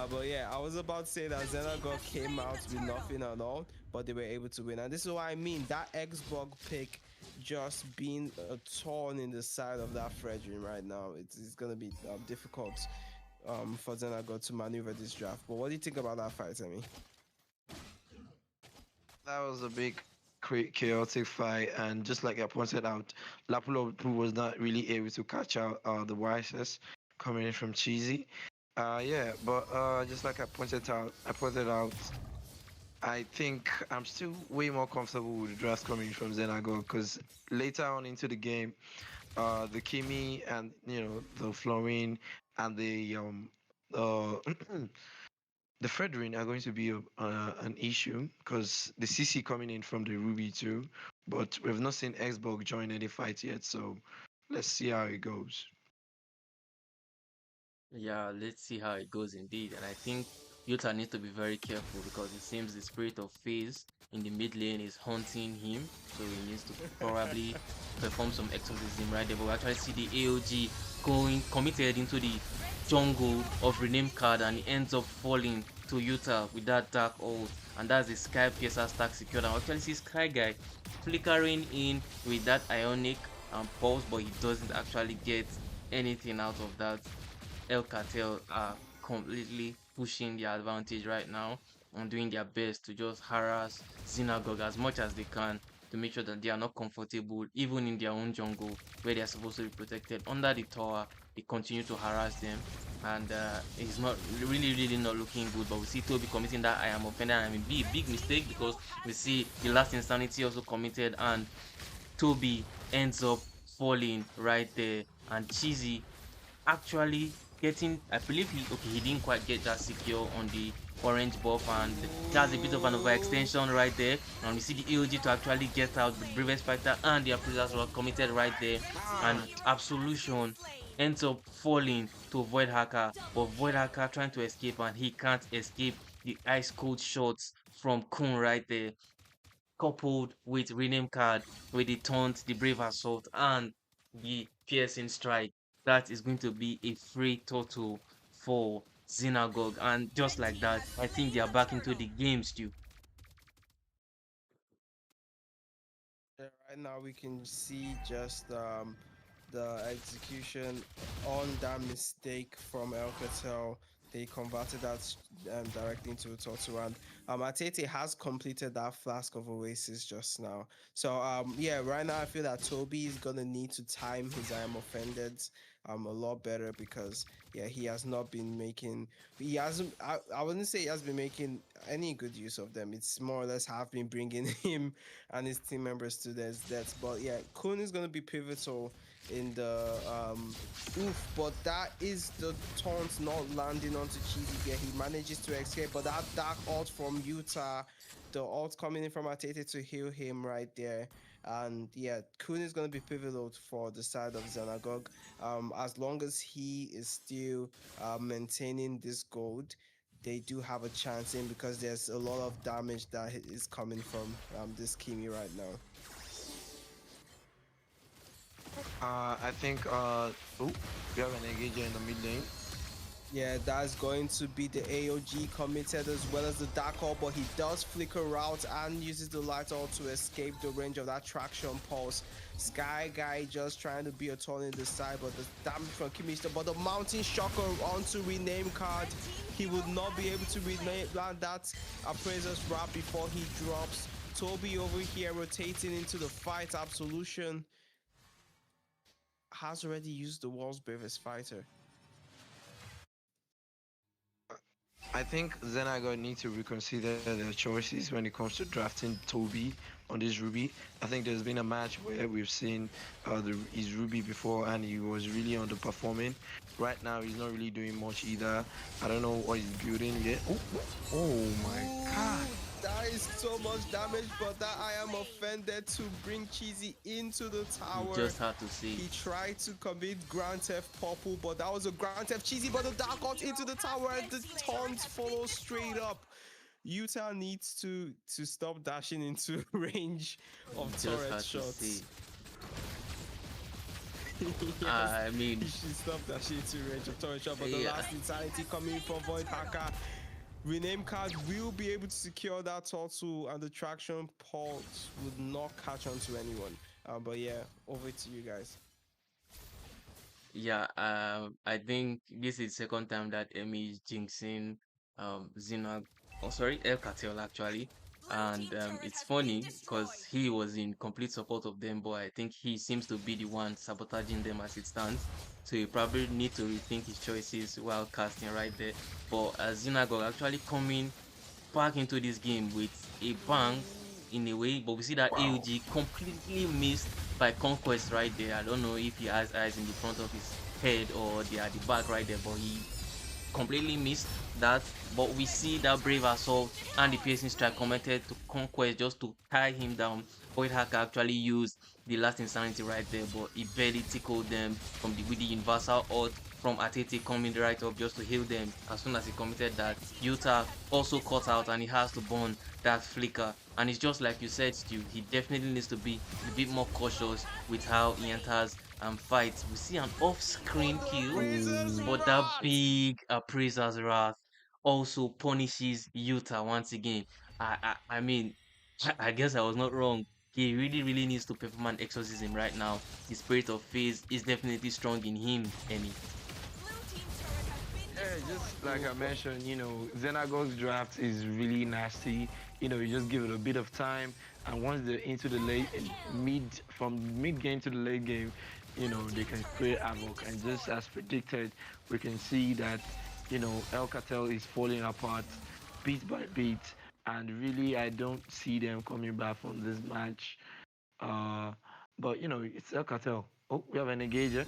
But yeah, I was about to say that Xenagogue came out with nothing at all, but they were able to win. And this is what I mean. That Xbox pick just being a thorn in the side of that Fredrin right now. It's gonna be difficult for Xenagogue to maneuver this draft. But what do you think about that fight, Amy? That was a big chaotic fight, and just like I pointed out, Lapulo was not really able to catch out the Wisest coming in from Cheesy. Yeah, but just like I pointed out, I think I'm still way more comfortable with the drafts coming from Xenagogue because later on into the game, the Kimi and the Florine and uh the Fredrin are going to be an issue because the CC coming in from the Ruby too, but we've not seen Xbox join any fight yet, so let's see how it goes. Yeah, let's see how it goes indeed. And I think Utah needs to be very careful because it seems the spirit of phase in the mid lane is haunting him. So he needs to probably perform some exorcism right there. But we actually see the AOG going committed into the jungle of rename card and he ends up falling to Utah with that dark ult. And that's the Sky Piercer stack secured. And we actually see Sky Guy flickering in with that Ionic pulse, but he doesn't actually get anything out of that. El Cartel are completely pushing their advantage right now and doing their best to just harass Xenagogue as much as they can to make sure that they are not comfortable, even in their own jungle where they are supposed to be protected. Under the tower, they continue to harass them, and it's not really not looking good. But we see Toby committing that I am offended. I mean, big mistake because we see the last insanity also committed, and Toby ends up falling right there, and Cheesy actually getting, I believe he didn't quite get that secure on the orange buff, and that's a bit of an overextension right there. And we see the AOG to actually get out the bravest fighter and the prisoners were committed right there, and God. Absolution ends up falling to Void Hacker, but Void Hacker trying to escape and he can't escape the ice cold shots from Kun right there, coupled with rename card with the taunt, the brave assault, and the piercing strike. That is going to be a free total for Xenagogue. And just Red like team that, has I think slain they are the back into the turtle. game, Stu. Yeah, right now we can see just the execution on that mistake from El Catel. They converted that directly into a total, and Atete has completed that flask of Oasis just now. So yeah, right now I feel that Toby is gonna need to time his I am offended a lot better because yeah, he has not been making, he hasn't, I wouldn't say he has been making any good use of them. It's more or less have been bringing him and his team members to their deaths. But yeah, Kun is going to be pivotal in the oof. But that is the taunt not landing onto Cheesy there. He manages to escape, but that dark ult from Utah, the ult coming in from Atete to heal him right there. And yeah, Kun is going to be pivotal for the side of Xenagogue. As long as he is still maintaining this gold, they do have a chance in because there's a lot of damage that is coming from this Kimi right now. I think oh, we have an engager in the mid lane. Yeah, that's going to be the AOG committed as well as the Dark Hole, but he does flicker out and uses the Light Orb to escape the range of that Traction Pulse. Sky Guy just trying to be a turn in the side, but the damage from Kimista, but the Mountain Shocker onto rename card. He would not be able to rename land that Appraiser's wrap before he drops. Toby over here rotating into the fight. Absolution has already used the world's bravest fighter. I think Xenagon need to reconsider their choices when it comes to drafting Toby on this Ruby. I think there's been a match where we've seen his Ruby before and he was really underperforming. Right now, he's not really doing much either. I don't know what he's building yet. Oh, oh my God. That is so much damage, but that I am offended to bring Cheesy into the You tower. just had to say He it. tried to commit Grand Theft Purple, but that was a Grand Theft Cheesy, but the Dark got into the tower and the taunts follow straight up. Utah needs to stop dashing into range You of just turret had to say shots. it. Yes, I he mean, should stop dashing into range of turret shot, but the yeah. last insanity coming from Void Hacker. Rename card will be able to secure that turtle and the traction pulse would not catch on to anyone. But yeah, over to you guys. Yeah, I think this is the second time that Emmy is jinxing Xena, oh sorry, El Cartel actually. And it's funny because he was in complete support of them, but I think he seems to be the one sabotaging them as it stands. So he probably need to rethink his choices while casting right there. But as Xenagogue actually coming back into this game with a bang in a way, but we see that Wow. AOG completely missed by Conquest right there. I don't know if he has eyes in the front of his head or they are at the back right there, but he completely missed that. But we see that brave assault and the piercing strike connected to Conquest just to tie him down. Void Hacker actually used the last insanity right there, but he barely tickled them from the with the universal ult from Atete coming right up just to heal them. As soon as he committed that, Utah also cut out and he has to burn that flicker. And it's just like you said, Stu, he definitely needs to be a bit more cautious with how he enters and fights. We see an off-screen kill, Appraiser's but that Wrath! big appraiser's wrath also punishes Utah once again. I mean, I guess I was not wrong. He really, really needs to perform an exorcism right now. The spirit of phase is definitely strong in him, Any. Blue team turret has been Yeah, just destroyed. like I mentioned, Xenagogue's draft is really nasty. You just give it a bit of time, and once they're into the late from mid game to the late game, they can create havoc. And just as predicted, we can see that, El Cartel is falling apart bit by bit, and really, I don't see them coming back from this match. Uh, but it's El Cartel. Oh, we have an engager.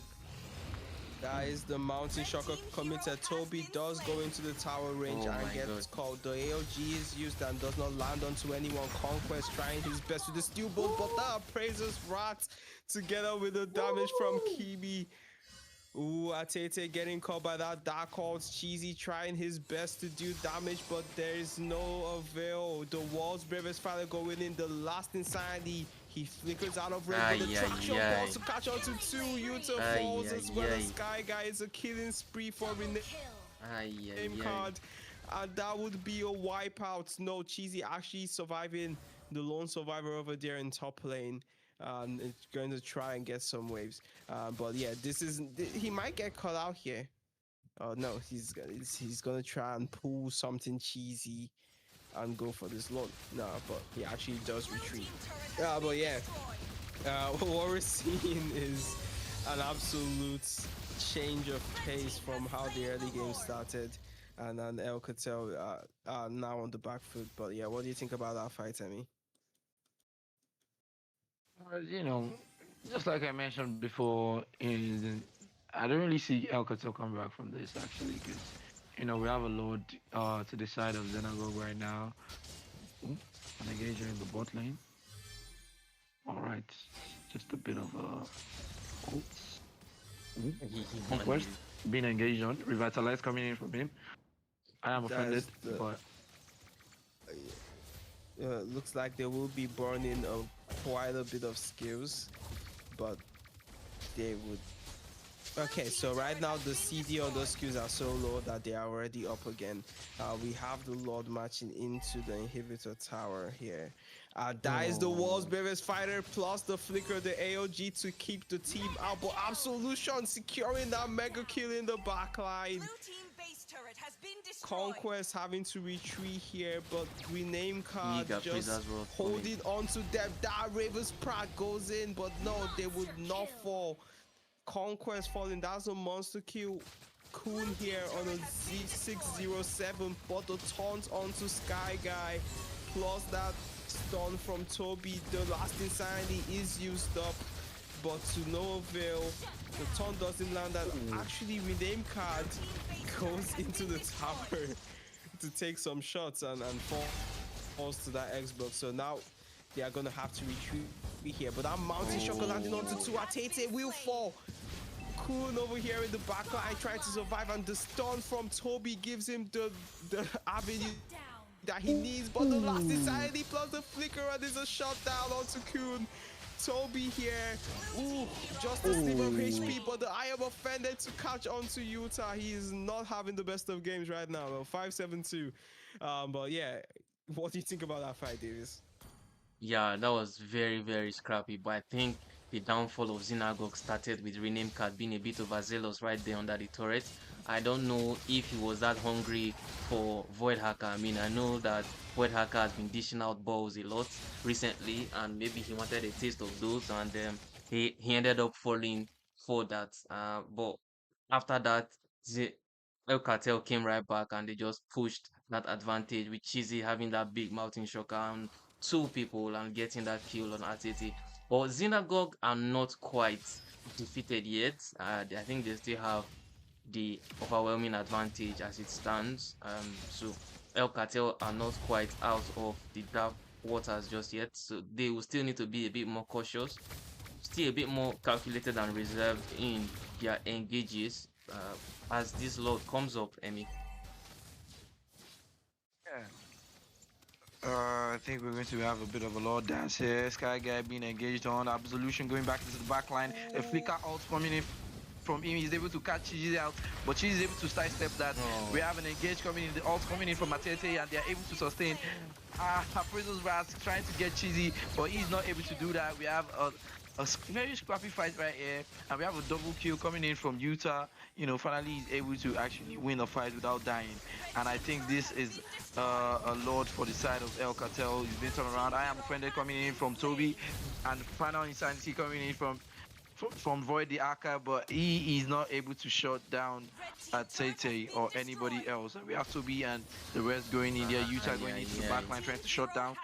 Guys, the Mountain Shocker committed. Toby does go into the tower range Oh and my god. gets called. The AOG is used and does not land onto anyone. Conquest trying his best with the steel bolt, but that Appraiser's Rat together with the damage from Kibi. Ooh, Atete getting caught by that Dark Horse. Cheesy trying his best to do damage, but there is no avail. The world's bravest fighter going in the last insanity. He flickers out of range, but the Ay, traction ay, ay. falls to catch on to two. Yuta Ay, falls as ay, well as ay. Sky Guy. Is a killing spree for rename Ay, ay, ay. card. And that would be a wipeout. No, Cheesy actually surviving, the lone survivor over there in top lane. It's going to try and get some waves. But yeah, he might get caught out here. Oh no, he's gonna try and pull something cheesy and go for this loan. No, but he actually does retreat. But yeah, what we're seeing is an absolute change of pace from how the early game started, and then El Catel now on the back foot. But yeah, what do you think about that fight, Emmy? You know, just like I mentioned before, I don't really see Alcatel coming back from this actually, because we have a load to the side of Xenagogue right now. Ooh, an engager in the bot lane. All right, just a bit of a conquest Money. being engaged on. Revitalize coming in from him. I am That offended, is the but looks like they will be burning quite a bit of skills, but they would. Okay, so right now the CD on those skills are so low that they are already up again. We have the Lord marching into the inhibitor tower here. That is the world's bravest fighter plus the flicker, the AOG to keep the team out. But Absolution securing that mega kill in the backline. Blue team base turret has been destroyed. Conquest having to retreat here, but rename card Big just appraisers were holding on to them. That Ravens Pratt goes in, but no, they would not fall. Conquest falling. That's a monster kill. Coon here on a Z607, but the taunt onto Sky Guy, plus that stun from Toby. The last insanity is used up, but to no avail. The taunt doesn't land, and actually rename card goes into the tower to take some shots and falls to that Xbox. So now they are gonna have to retreat here, but that mountain shocker landing onto two. Atete will fall. Coon over here in the backline trying to survive, and the stun from Toby gives him the avenue that he needs, but the last insanity plus the flicker, and there's a shutdown onto Coon. Toby here, ooh, just a sliver of HP, but I am offended to catch onto Utah. He is not having the best of games right now, though. 5-7-2. But yeah, what do you think about that fight, Davis? Yeah, that was very, very scrappy. But I think the downfall of Xenagogue started with rename card being a bit overzealous right there under the turret. I don't know if he was that hungry for Void Hacker. I mean, I know that Void Hacker has been dishing out balls a lot recently, and maybe he wanted a taste of those, and he ended up falling for that. But after that, the El Cartel came right back and they just pushed that advantage with Cheesy having that big mountain shocker and two people and getting that kill on RTT. But Xenagogue are not quite defeated yet. I think they still have the overwhelming advantage as it stands. So El Cartel are not quite out of the dark waters just yet. So they will still need to be a bit more cautious, still a bit more calculated and reserved in their engages as this load comes up, Emmy. Yeah. I think we're going to have a bit of a lord dance here. Sky Guy being engaged on Absolution going back into the back line. A flicker out coming in from him. He's able to catch Chizi out, but Chizi is able to sidestep that. Oh. We have an engage coming in, the alt coming in from Matete, and they're able to sustain. Prison's Ras trying to get Chizi, but he's not able to do that. We have a very scrappy fight right here, and we have a double kill coming in from Utah. Finally he's able to actually win the fight without dying. And I think this is a lord for the side of El Cartel. He's been turned around. I am offended coming in from Toby, and final insanity coming in from Void the Arca, but he is not able to shut down Tete or anybody else. And we have Toby and the rest going in there. Utah going into the back line trying to shut down.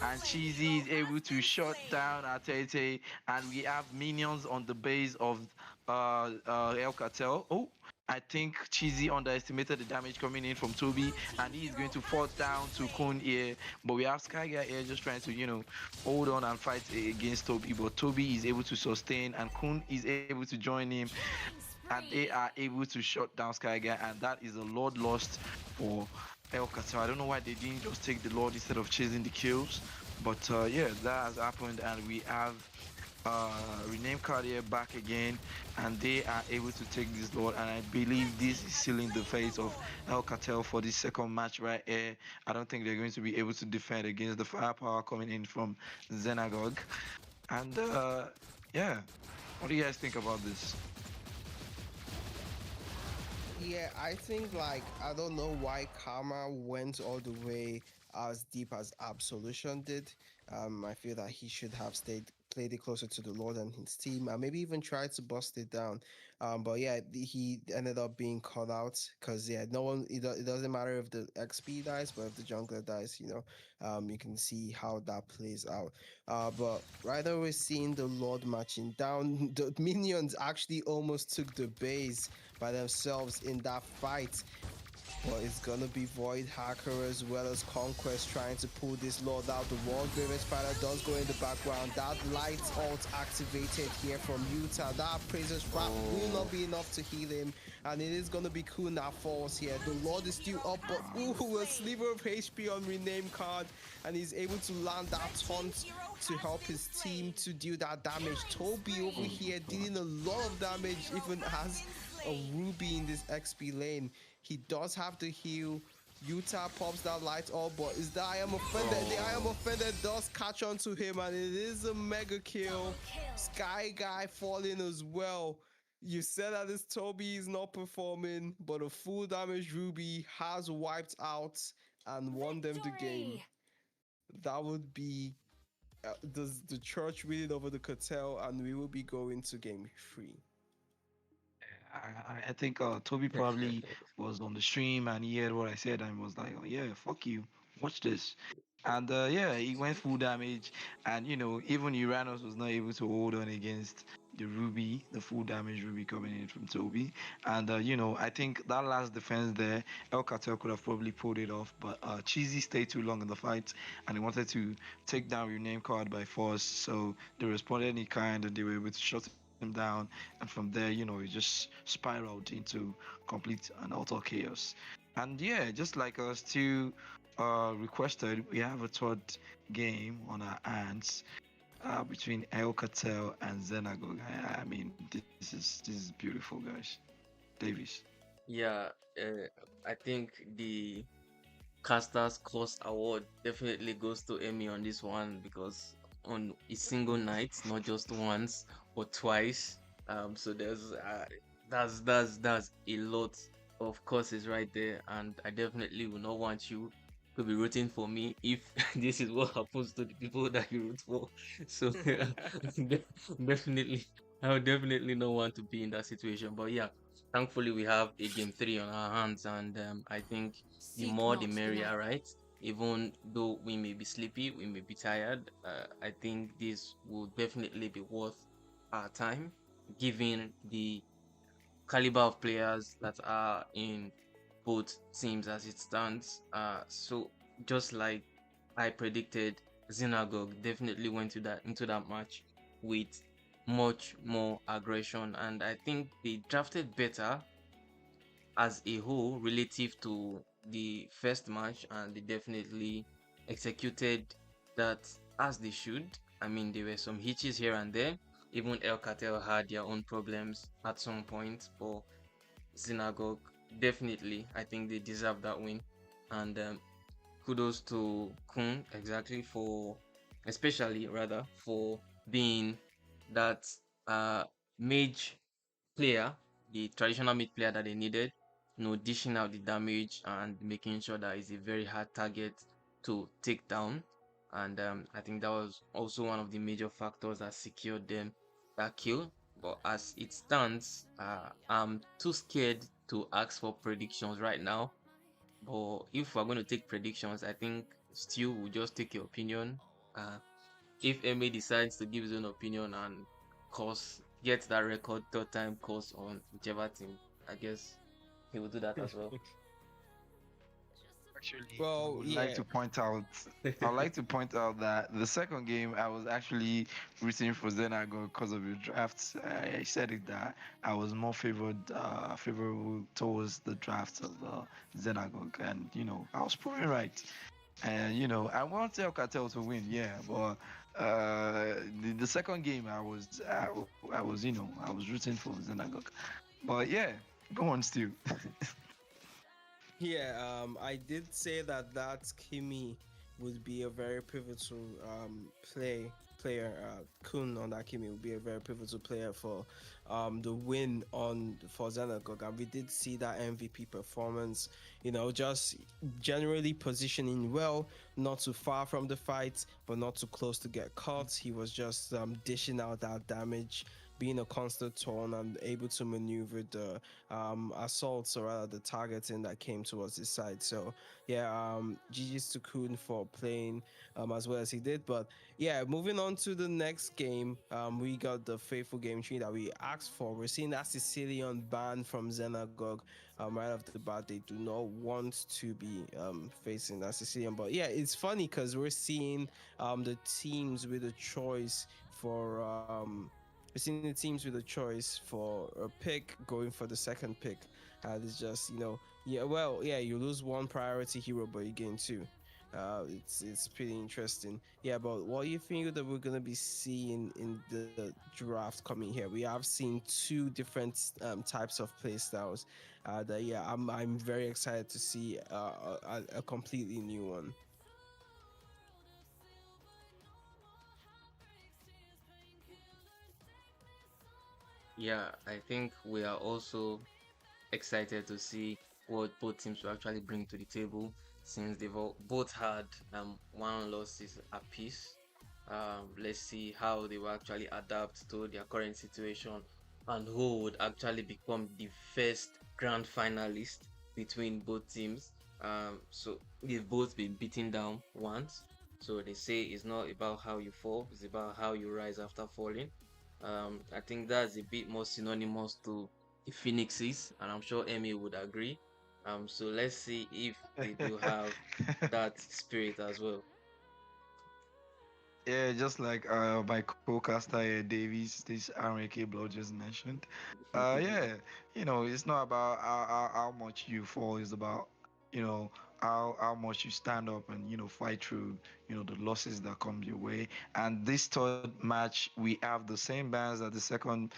And Cheesy is able to shut down Tete. And we have minions on the base of El Cartel. Oh, I think Cheesy underestimated the damage coming in from Toby, and he is going to fall down to Kun here. But we have Sky Guy here just trying to, hold on and fight against Toby. But Toby is able to sustain, and Kun is able to join him, and they are able to shut down Sky Guy, and that is a Lord lost for El Cartel. I don't know why they didn't just take the Lord instead of chasing the kills. But yeah, that has happened, and we have rename Cartier back again, and they are able to take this Lord. And I believe this is sealing the fate of El Cartel for this second match right here. I don't think they're going to be able to defend against the firepower coming in from Xenagogue. And yeah, what do you guys think about this? Yeah, I think I don't know why Karma went all the way as deep as Absolution did. I feel that he should have played it closer to the Lord and his team, and maybe even tried to bust it down. But yeah, he ended up being caught out because yeah, no one. It doesn't matter if the XP dies, but if the jungler dies, you can see how that plays out. But right now we're seeing the Lord marching down. The minions actually almost took the base by themselves in that fight. But it's gonna be Void Hacker as well as Conquest trying to pull this Lord out. The Wall Graven Spider does go in the background. That light alt activated here from Utah. That Praiser's Wrap will not be enough to heal him. And it is gonna be Kun that falls here. The Lord is still up, but ooh, a sliver of HP on rename card. And he's able to land that taunt to help his team to deal that damage. Toby over here dealing a lot of damage, even as a Ruby in this XP lane. He does have to heal. Utah pops that light up, but is the I am offended? The I am offended does catch on to him, and it is a mega kill. Sky Guy falling as well. You said that this Toby is not performing, but a full damage Ruby has wiped out and won them the game. That would be the church winning over the cartel, and we will be going to game 3. I think Toby probably was on the stream and he heard what I said and was like, oh, yeah, fuck you. Watch this. And yeah, he went full damage. And, even Uranus was not able to hold on against the Ruby, the full damage Ruby coming in from Toby. And, I think that last defense there, El Cartel could have probably pulled it off. But Cheesy stayed too long in the fight and he wanted to take down Rename Card by force. So they responded in kind and they were able to shut him down, and from there, it just spiraled into complete and utter chaos. And yeah, just like us two requested, we have a third game on our hands between El Cartel and Xenagogue. I mean, this is beautiful, guys. Davies. Yeah, I think the Casters Cost Award definitely goes to Emmy on this one because on a single night, not just once or twice. So that's a lot of courses right there, and I definitely will not want you to be rooting for me if this is what happens to the people that you root for. So definitely, I would definitely not want to be in that situation. But yeah, thankfully we have a game three on our hands, and I think the Seek more the not the night. merrier, right? Even though we may be sleepy, we may be tired, I think this will definitely be worth our time, given the caliber of players that are in both teams as it stands. So just like I predicted, Xenagogue definitely went to that into that match with much more aggression, and I think they drafted better as a whole relative to the first match, and they definitely executed that as they should. I mean, there were some hitches here and there. Even El Cartel had their own problems at some point, but Synagogue definitely, I think they deserve that win. And kudos to Kun exactly for, especially rather, for being that uh mage player, the traditional mid player that they needed, dishing out the damage and making sure that it's a very hard target to take down. And I think that was also one of the major factors that secured them that kill. But as it stands, I'm too scared to ask for predictions right now. But if we're going to take predictions, I think Stu will just take your opinion. Uh, if Eme decides to give his own opinion and course get that record third time course on whichever team, I guess he will do that as well. Actually, I Well, would like yeah. to point out. I would like to point out that the second game I was actually rooting for Xenago because of your drafts. I said it that I was more favorable towards the draft of Xenago, and I was proven right. And I want El Cartel to win, yeah, but the second game I was I was rooting for Xenago, but yeah, go on, Stu. Yeah, I did say that Kimi would be a very pivotal player. Kun on that Kimi would be a very pivotal player for the win on for Xenagogue, and we did see that MVP performance. Just generally positioning well, not too far from the fight, but not too close to get caught. He was just dishing out that damage, being a constant tone and able to maneuver the assaults or rather the targeting that came towards his side. So yeah, GG's to Kun for playing as well as he did. But yeah, moving on to the next game, we got the faithful game tree that we asked for. We're seeing that Sicilian ban from Xenagogue right off the bat. They do not want to be facing that Sicilian. But yeah, it's funny because we're seeing the teams with a choice for we're seeing the teams with a choice for a pick going for the second pick. It's just yeah, well, yeah, you lose one priority hero, but you gain two. It's pretty interesting. Yeah, but what do you think that we're gonna be seeing in the draft coming here? We have seen two different types of play styles. That yeah, I'm very excited to see a completely new one. Yeah, I think we are also excited to see what both teams will actually bring to the table since they've both had one losses apiece. Let's see how they will actually adapt to their current situation and who would actually become the first grand finalist between both teams. So they've both been beaten down once. So they say it's not about how you fall, it's about how you rise after falling. I think that's a bit more synonymous to the Phoenixes, and I'm sure Emmy would agree. So let's see if they do have that spirit as well. Yeah, just like my co-caster Davies, this RK Blood just mentioned. Yeah, it's not about how much you fall, it's about how much you stand up and fight through the losses that come your way. And this third match, we have the same bands as the second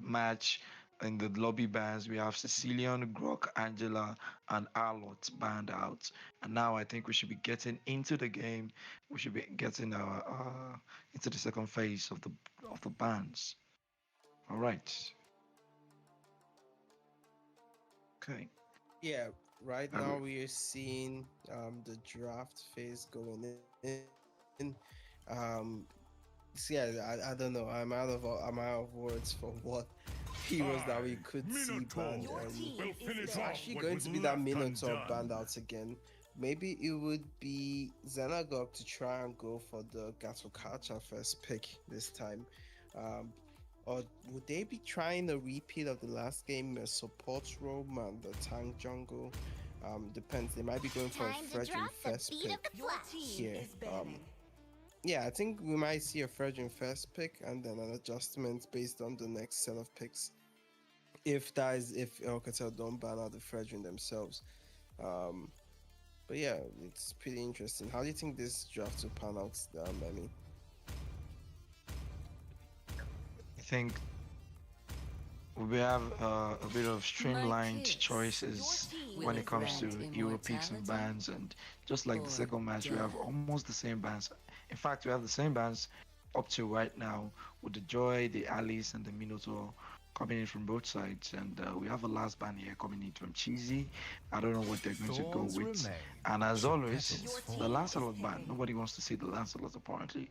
match. In the lobby bans, we have Sicilian, Grok, Angela, and Arlott banned out. And now I think we should be getting into the game. We should be getting our into the second phase of the bans. All right. Okay. Yeah, right Uh, now we are seeing the draft phase going in. Um, so yeah, I don't know. I'm out of words for what heroes that we I, could see Minotaur, banned early. will finish It's off actually what going was to be that left Minotaur undone. banned out again. Maybe it would be Xenagogue to try and go for the Gatokacha first pick this time. Um, or would they be trying a repeat of the last game, a support role and the tank jungle? Depends. They might be going for a Time to Fredrin drop the first beat pick of the Your flash. team here. is banning. Yeah, I think we might see a Fredrin first pick and then an adjustment based on the next set of picks. If Cartel don't ban out the Fredrin themselves. Um, but yeah, it's pretty interesting. How do you think this draft will pan out, Emmy? I think we have a bit of streamlined kids. choices Your team when it With comes to ranked hero picks and immortality bans, and just like the or second match, we have death. almost the same bans. In fact, we have the same bans up to right now with the Joy, the Alice, and the Minotaur coming in from both sides, and we have a last ban here coming in from Cheesy. I don't know what they're going to go Thorns with, remain, and as but always, petals Your the team fall. Lancelot ban. Nobody wants to see the Lancelot apparently,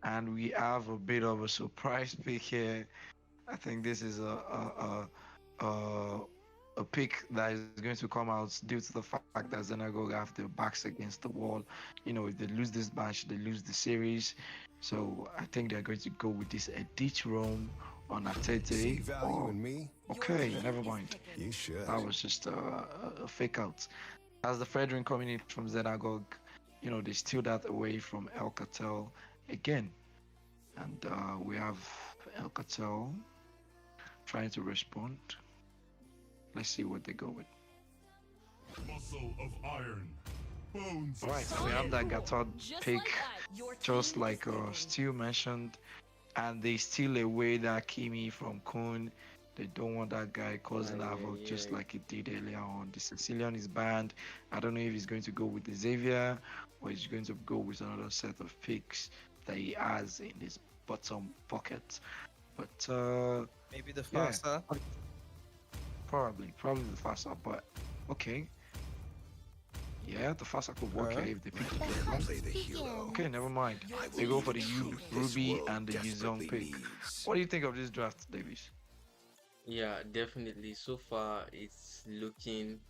and we have a bit of a surprise pick here. I think this is a pick that is going to come out due to the fact that Xenagogue have their backs against the wall. You know, if they lose this match, they lose the series. So I think they're going to go with this Edith Rome on See Atete. value Oh, in me? okay, team never is mind. picking. You should. That was just a fake out. As the Fredrin coming in from Xenagogue, you know, they steal that away from El Cartel again. And we have El Cartel trying to respond. Let's see what they go with. Muscle of iron. Bones of All right, so we have that Gatod Just pick, like that, your just team is like picking. Stu mentioned, and they steal away that Kimi from Kun. They don't want that guy causing Aye, havoc aye, just aye. like he did earlier on. The Sicilian is banned. I don't know if he's going to go with the Xavier or he's going to go with another set of picks that he has in his bottom pocket. But Maybe the yeah, faster. probably the faster. But okay, yeah, the faster could work here if they pick the Let player. me play the hero. Okay, never mind. Your They go for the Truth this Ruby world and the Yuzong desperately pick. needs. What do you think of this draft, Davis? Yeah, definitely. So far, it's looking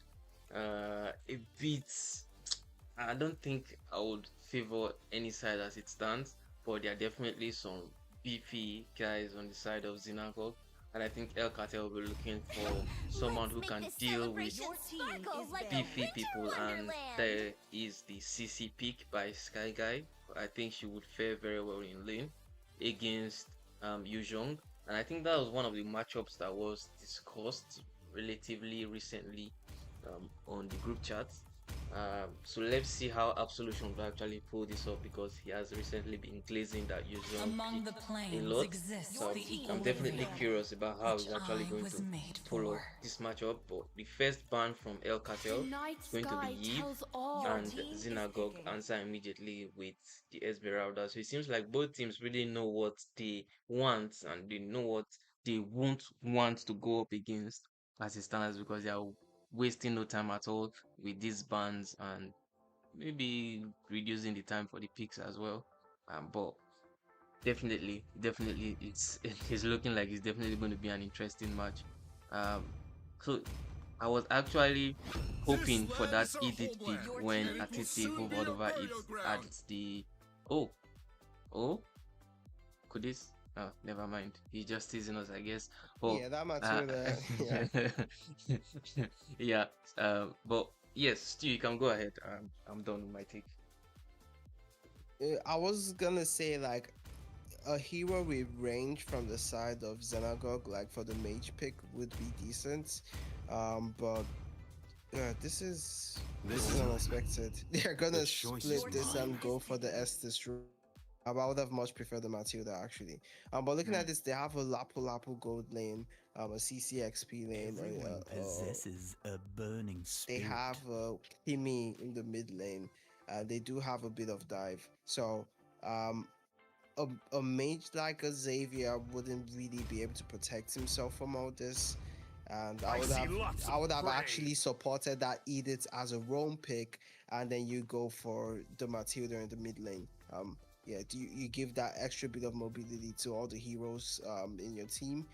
a bit. I don't think I would favor any side as it stands, but there are definitely some beefy guys on the side of Xenagogue, and I think El Cartel will be looking for someone Let's who make can this deal with celebration Your team sparkle is like a banned. beefy winter people, and wonderland. there is the CC pick by Sky Guy. I think she would fare very well in lane against Yuzhong, and I think that was one of the matchups that was discussed relatively recently on the group chat. So let's see how Absolution will actually pull this off, because he has recently been glazing that Yuzhong Among the pick a planes lot. exists So the I'm definitely equilibrium curious about how which he's actually I going was to made follow for. this matchup. But the first ban from El Cartel The night is going to sky be Yves, tells all. Your and team is Xenagogue picking. answer immediately with the Esmeralda. So it seems like both teams really know what they want, and they know what they won't want to go up against as it stands, because they are wasting no time at all with these bans, and maybe reducing the time for the picks as well. But definitely, it's looking like it's definitely going to be an interesting match. Um, so I was actually hoping for that Edith pick when Atiti hovered over it at the. Oh, oh, could this? Oh, never mind. He's just teasing us, I guess. But Yeah, that match uh, yeah. yeah. But yes, Stu, you can go ahead. I'm done with my take. I was gonna say like a hero with range from the side of Xenagogue, like for the mage pick, would be decent. But this is This is unexpected. They're gonna The choice split is this mine. and go for the Estes I would have much preferred the Matilda actually. But looking at Hmm. this, they have a Lapu Lapu Gold lane, a CCXP lane. Everyone possesses a burning They have spirit. Kimi in the mid lane. They do have a bit of dive. So um, a mage like a Xavier wouldn't really be able to protect himself from all this. And I see lots I of would have prey. actually supported that Edith as a roam pick, and then you go for the Matilda in the mid lane. Yeah, you give that extra bit of mobility to all the heroes in your team.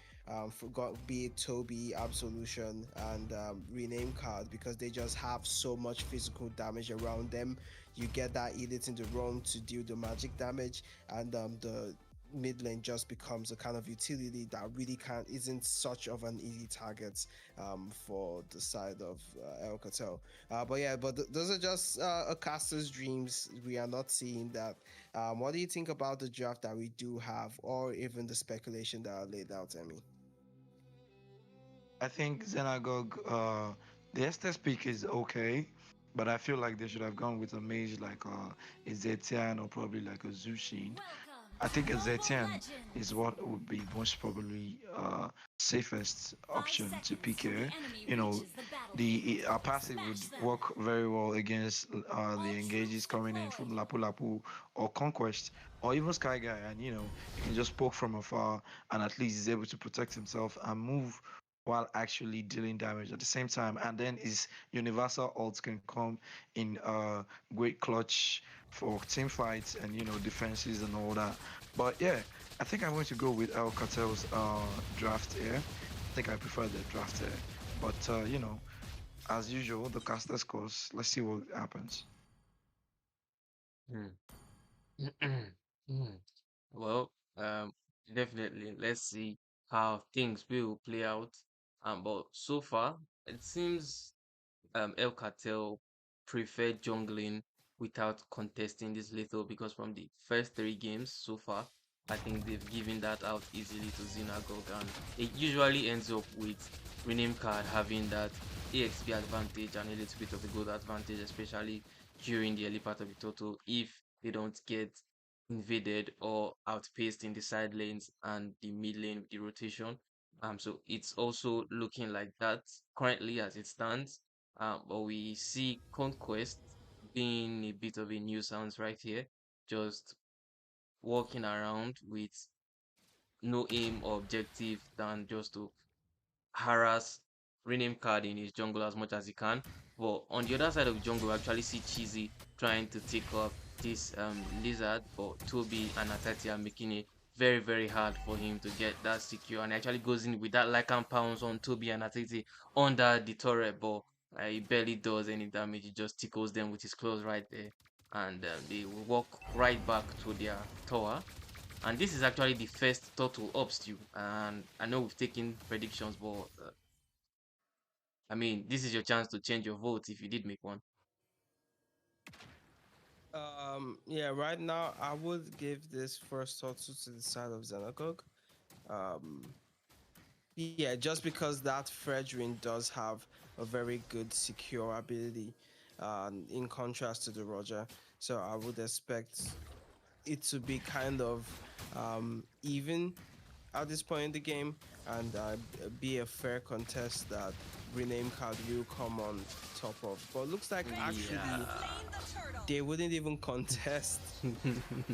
Forgot be it Toby, Absolution, and Rename Card because they just have so much physical damage around them. You get that Edith in the roam to deal the magic damage, and the mid lane just becomes a kind of utility that really can't isn't such of an easy target for the side of El Cartel. But yeah, but those are just a caster's dreams. We are not seeing that. What do you think about the draft that we do have, or even the speculation that are laid out, Emmy? I think Xenagogue, the Estes pick is okay, but I feel like they should have gone with a mage like a Zetian or probably like a Zushin. Welcome I to think a Mobile Zetian is Legends! what would be most probably safest 5 option to seconds pick till the here. enemy You know, reaches the battlefield. the our passive would Smash them! work very well against All the engages troops coming in from deployed! Lapu Lapu or Conquest or even Sky Guy, and he can just poke from afar and at least he's able to protect himself and move while actually dealing damage at the same time. And then his universal ults can come in great clutch for team fights and defenses and all that. But yeah, I think I'm going to go with El Cartel's draft here. I think I prefer the draft here. But as usual, the caster scores. Let's see what happens. Hmm. Hmm. Well, definitely. Let's see how things will play out. But so far, it seems El Cartel preferred jungling without contesting this little because from the first three games so far, I think they've given that out easily to Xenagogue, and it usually ends up with rename card having that EXP advantage and a little bit of a gold advantage, especially during the early part of the total if they don't get invaded or outpaced in the side lanes and the mid lane with the rotation. So it's also looking like that currently as it stands. But we see Conquest being a bit of a nuisance right here, just walking around with no aim or objective than just to harass rename card in his jungle as much as he can. But on the other side of the jungle, we actually see Cheesy trying to take up this lizard, but Toby and Atati are making it very, very hard for him to get that secure. And he actually goes in with that Lycan pounce on Toby and Atati under the turret, but he barely does any damage. He just tickles them with his claws right there. And they will walk right back to their tower, and this is actually the first total ups to. And I know we've taken predictions, but I mean, this is your chance to change your vote if you did make one. Yeah, right now I would give this first turtle to the side of Xenagogue. Um, yeah, just because that Fredrin does have a very good secure ability, in contrast to the Roger. So I would expect it to be kind of even at this point in the game, and be a fair contest that rename card will come on top of. But looks like actually Yeah. Slain the turtle. they wouldn't even contest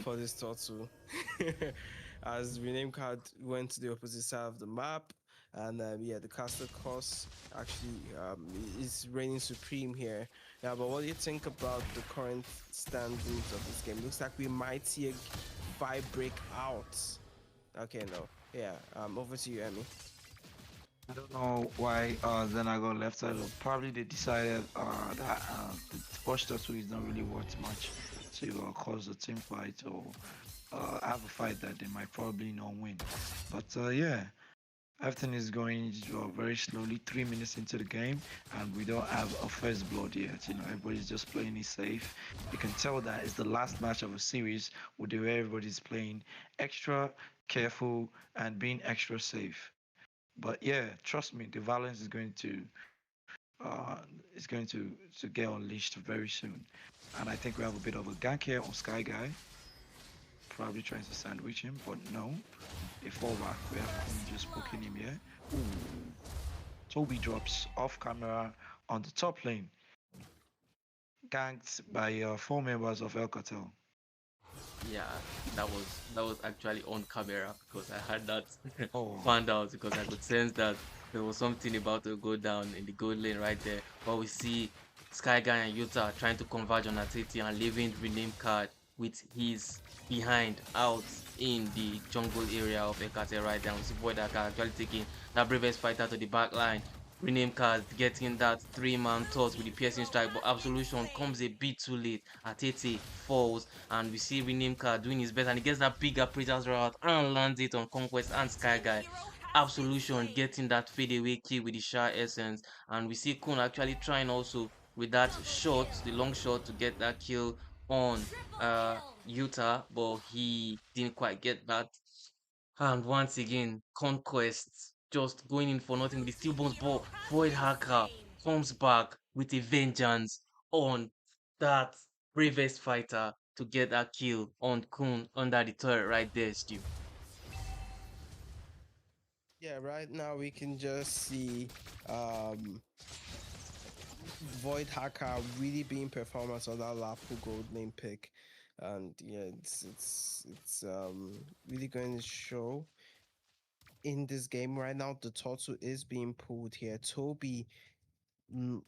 for this turtle. As rename card went to the opposite side of the map, and yeah, the caster course actually is reigning supreme here. Yeah, but what do you think about the current standings of this game? Looks like we might see a fight break out. Okay, no, yeah, over to you, Emmy. I don't know why Zenago left out. Probably they decided that the push tattoo is not really worth much to cause a team fight or have a fight that they might probably not win. But yeah, everything is going very slowly. 3 minutes into the game, and we don't have a first blood yet. Everybody's just playing it safe. You can tell that it's the last match of a series where everybody's playing extra careful and being extra safe. But yeah, trust me, the violence uh, is going to get unleashed very soon. And I think we have a bit of a gank here on Sky Guy. probably trying to sandwich him, but no. A fallback. We have Kun just poking him here. Ooh. Toby drops off camera on the top lane, ganked by 4 members of El Cartel. Yeah, that was actually on camera because I had that Oh, found out because I could sense that there was something about to go down in the gold lane right there. But we see Sky Guy and Utah trying to converge on Atiti and leaving rename card with his behind out in the jungle area of Ekate right there. We see Voidaka actually taking that bravest fighter to the back line. Rename card getting that 3-man toss with the piercing strike, but Absolution comes a bit too late. Atete falls, and we see Rename card doing his best, and he gets that big appraiser's route and lands it on Conquest and Sky Guy. Absolution getting that fadeaway kill with the Shah Essence, and we see Kun actually trying also with that shot, the long shot, to get that kill on Utah, but he didn't quite get that. And once again, Conquest just going in for nothing with the steel bones ball. Void Hacker comes back with a vengeance on that bravest fighter to get that kill on Kun under the turret right there, Stu. Yeah, right now we can just see um, Void Hacker really being performance on that Lapu gold name pick. And yeah, it's really going to show in this game right now. The turtle is being pulled here. Mm,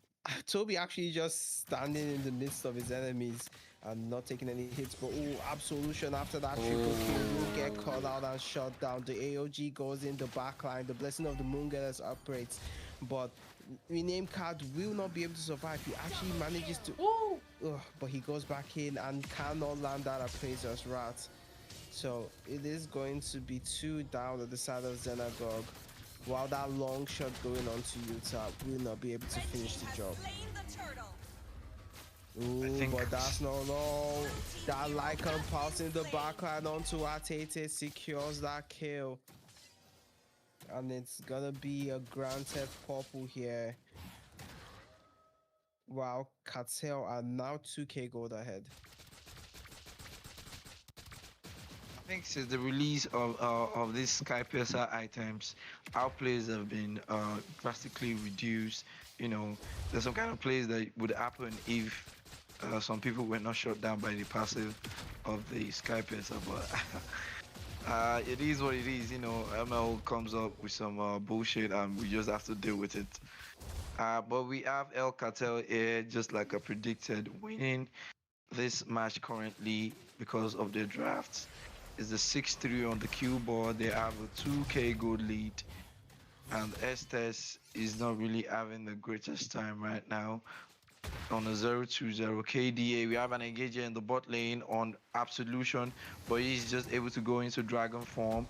Toby actually just standing in the midst of his enemies and not taking any hits. But oh, Absolution after that triple kill will get caught out and shot down. The AOG goes in the backline. The Blessing of the Moon Goddess operates, but rename card will not be able to survive. He actually manages to, but he goes back in and cannot land that appraiser's rat. So it is going to be 2 down at the side of Xenagogue, while that long shot going on to Utah will not be able to finish the job. Ooh, but that's no. That Lycan passing the backline onto Atete secures that kill. And it's gonna be a Grand Theft Purple here. While Cartel are now 2k gold ahead. I think since the release of these Skypiercer items, our plays have been drastically reduced. You know, there's some kind of plays that would happen if some people were not shut down by the passive of the Skypiercer, but it is what it is. You know, ML comes up with some bullshit and we just have to deal with it. But we have El Cartel here, just like I predicted, winning this match currently because of their drafts. Is the 6-3 on the Q board. They have a 2k gold lead, and Estes is not really having the greatest time right now on a 0-2-0 KDA. We have an engager in the bot lane on Absolution, but he's just able to go into dragon form.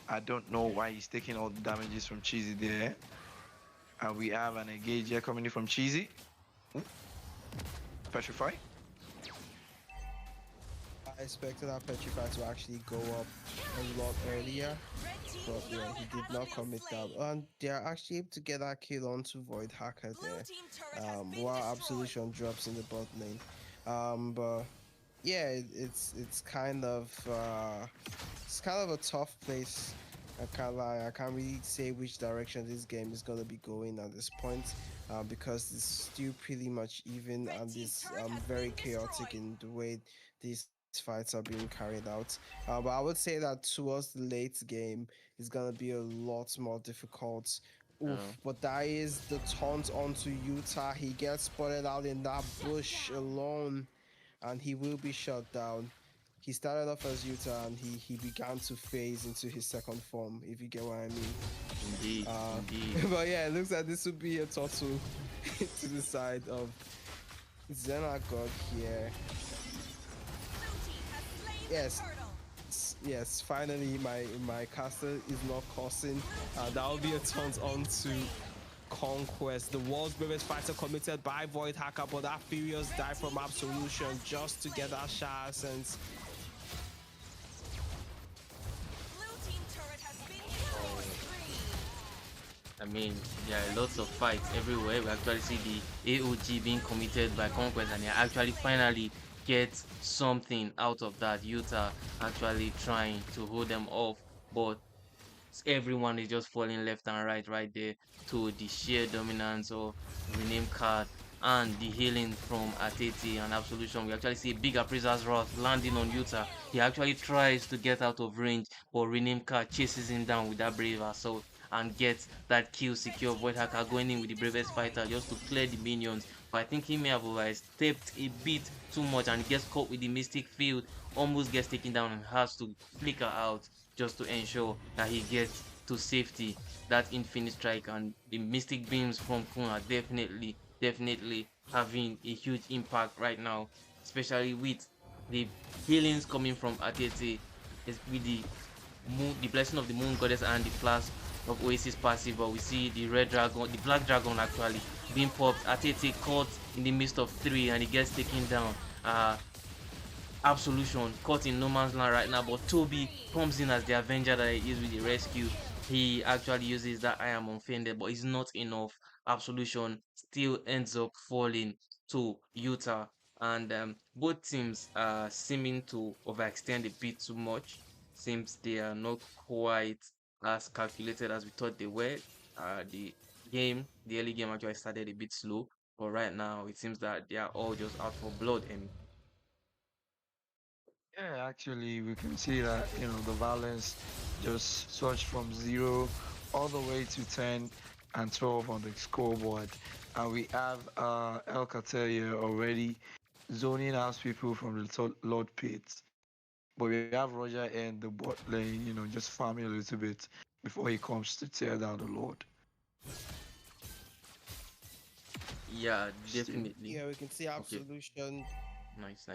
I don't know why he's taking all the damages from Cheesy there. And we have an engager coming in from Cheesy. Ooh. Petrify. I expected that Petrify to actually go up a lot earlier, but yeah, he did not commit that. And they're actually able to get that kill onto Void Hacker there, while Absolution drops in the bot lane. But yeah, it's kind of a tough place. I can't lie. I can't really say which direction this game is gonna be going at this point, because it's still pretty much even and it's very chaotic in the way these fights are being carried out. But I would say that towards the late game is gonna be a lot more difficult. Oof, but that is the taunt onto Utah. He gets spotted out in that bush alone, and he will be shot down. He started off as Utah and he began to phase into his second form, if you get what I mean. Indeed, indeed. But yeah, it looks like this would be a total to the side of Xenagogue here. Yes, finally my caster is not cursing. That will be a taunt onto Conquest, the world's bravest fighter committed by Void Hacker, but that Furious died from Absolution just to get that Shah Essence. I mean, there are lots of fights everywhere. We actually see the AOG being committed by Conquest, and they're actually finally get something out of that. Utah actually trying to hold them off, but everyone is just falling left and right there to the sheer dominance of Rename Card and the healing from Ateti and Absolution. We actually see a big Appraiser's Wrath landing on Utah. He actually tries to get out of range, but Rename Card chases him down with that Brave Assault and gets that kill secure. Void Hacker going in with the bravest fighter just to clear the minions. But I think he may have overstepped a bit too much and gets caught with the Mystic Field, almost gets taken down and has to flicker out just to ensure that he gets to safety. That infinite strike and the mystic beams from Kun are definitely having a huge impact right now, especially with the healings coming from Atete, is with the moon, the blessing of the moon goddess and the flask of Oasis passive. But we see the red dragon, the black dragon actually being popped. Atete caught in the midst of three and he gets taken down. Absolution caught in no man's land right now, but Toby comes in as the Avenger that he is with the rescue. He actually uses that I am offended, but it's not enough. Absolution still ends up falling to Utah, and both teams are seeming to overextend a bit too much. Seems they are not quite as calculated as we thought they were. The early game actually started a bit slow, but right now it seems that they are all just out for blood. And Yeah, actually, we can see that the violence just surged from 0 all the way to 10 and 12 on the scoreboard, and we have El Cartel here already zoning out people from the Lord pits. But we have Roger in the bot lane, just farming a little bit before he comes to tear down the Lord. yeah, Still. definitely. Yeah, we can see Okay, Absolution. nice.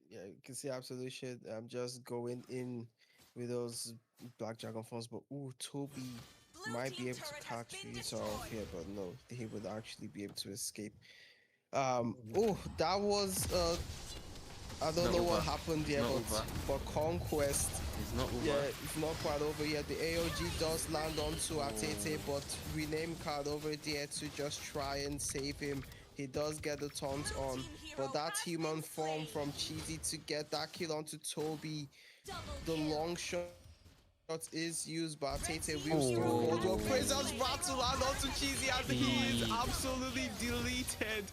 Yeah, you can see Absolution. Just going in with those Black Dragon forms, but Toby Blue might team be able to turret has catch been Vita off destroyed. here, but no, he would actually be able to escape. That was I It's don't not know what over. happened It's there, not but over. Conquest, It's not yeah, over. it's not quite over yet. The AOG does land onto Atete, Oh, but rename card over there to just try and save him. He does get the taunt Blue on, team hero but that has human been form slain. from Cheesy to get that kill onto Toby. Double The kill. long shot is used, but Red Atete team will still hero fall. has The been Oh, Appraiser's slain. about to land onto Cheesy as he is he. absolutely deleted.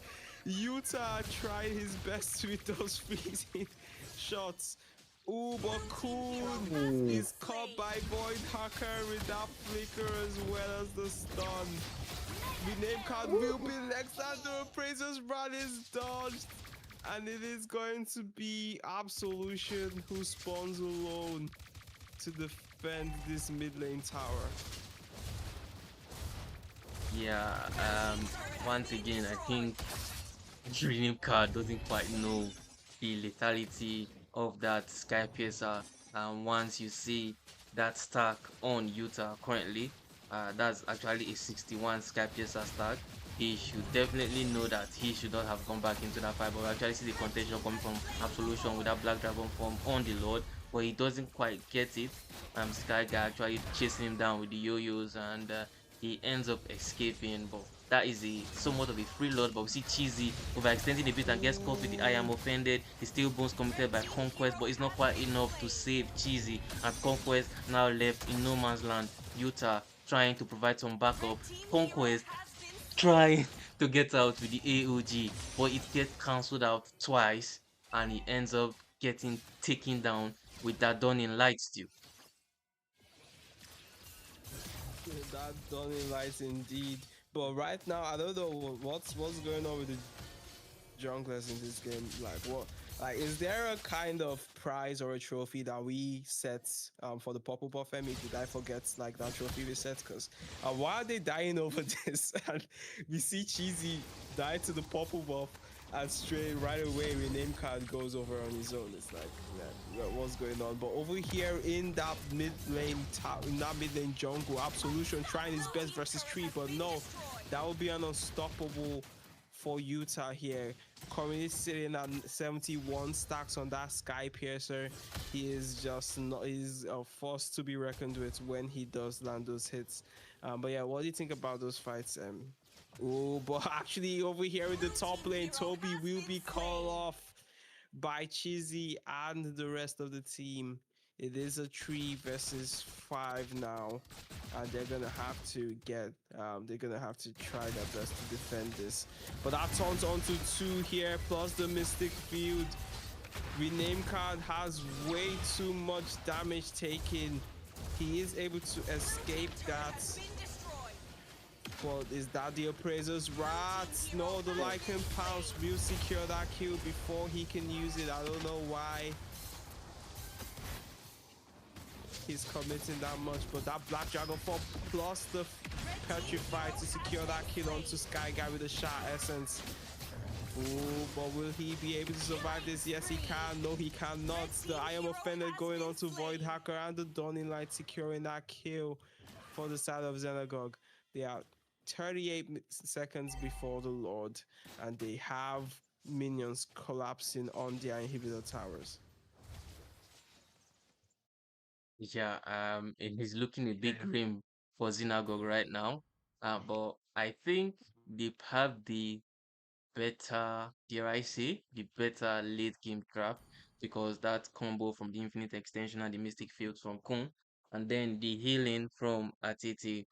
Utah tried his best with those freezing shots. But Blue team hero Kun has been is caught slain. by Void Hacker with that flicker as well as the stun. The name card will be next and the Appraiser's run is dodged. And it is going to be Absolution who spawns alone to defend this mid lane tower. Yeah. Red team turret has Once been again, I destroyed. think Dream Card doesn't quite know the lethality of that Sky Piercer. And once you see that stack on Utah currently, that's actually a 61 Sky Piercer stack. He should definitely know that he should not have gone back into that fight. But we actually see the contention coming from Absolution with that Black Dragon form on the Lord, but he doesn't quite get it. Sky Guy actually chasing him down with the yo-yos, and he ends up escaping. But that is a somewhat of a free load, but we see Cheesy overextending a bit and gets caught with the I am offended. The steel bones committed by Conquest, but it's not quite enough to save Cheesy. And Conquest now left in no man's land. Utah trying to provide some backup. Red team hero Conquest has been slain. trying to get out with the AOG, but it gets cancelled out twice, and he ends up getting taken down with that Dawning Light still. That done in lights indeed. But right now, I don't know what's going on with the junglers in this game. Like what? Like, is there a kind of prize or a trophy that we set for the purple buff? Did I forget like that trophy we set? Because why are they dying over this? And we see Cheesy die to the purple buff, and straight right away rename card goes over on his own. It's like, yeah, what's going on? But over here in that mid lane, in that mid lane jungle, Absolution trying his best versus Tree, but no, that would be an unstoppable for Utah here. Currently sitting at 71 stacks on that Sky Piercer. He is just not, he's a force to be reckoned with when he does land those hits. But yeah, what do you think about those fights? Oh, but actually over here in the top lane, Toby will be called off. by Cheesy and the rest of the team. It is a 3 versus 5 now, and they're gonna have to try their best to defend this. But that turns onto 2 here, plus the Mystic Field. Rename card has way too much damage taken. He is able to escape that. But is that the Appraiser's Rats? No, the Lycan Pounce will secure that kill before he can use it. I don't know why he's committing that much, but that Black Dragon 4 plus the Petrify to secure that kill onto Sky Guy with a Shot Essence. Ooh, but will he be able to survive this? Yes, he can. No, he cannot. The I Am Offended going on to Void Hacker and the Dawning Light securing that kill for the side of Xenagogue. They are 38 seconds before the Lord, and they have minions collapsing on their inhibitor towers. Yeah, and he's looking a bit Yeah. grim for Xenagogue right now. But I think they have the better, dare I say, the better late game craft, because that combo from the Infinite Extension and the Mystic Field from Kun, and then the healing from Atiti,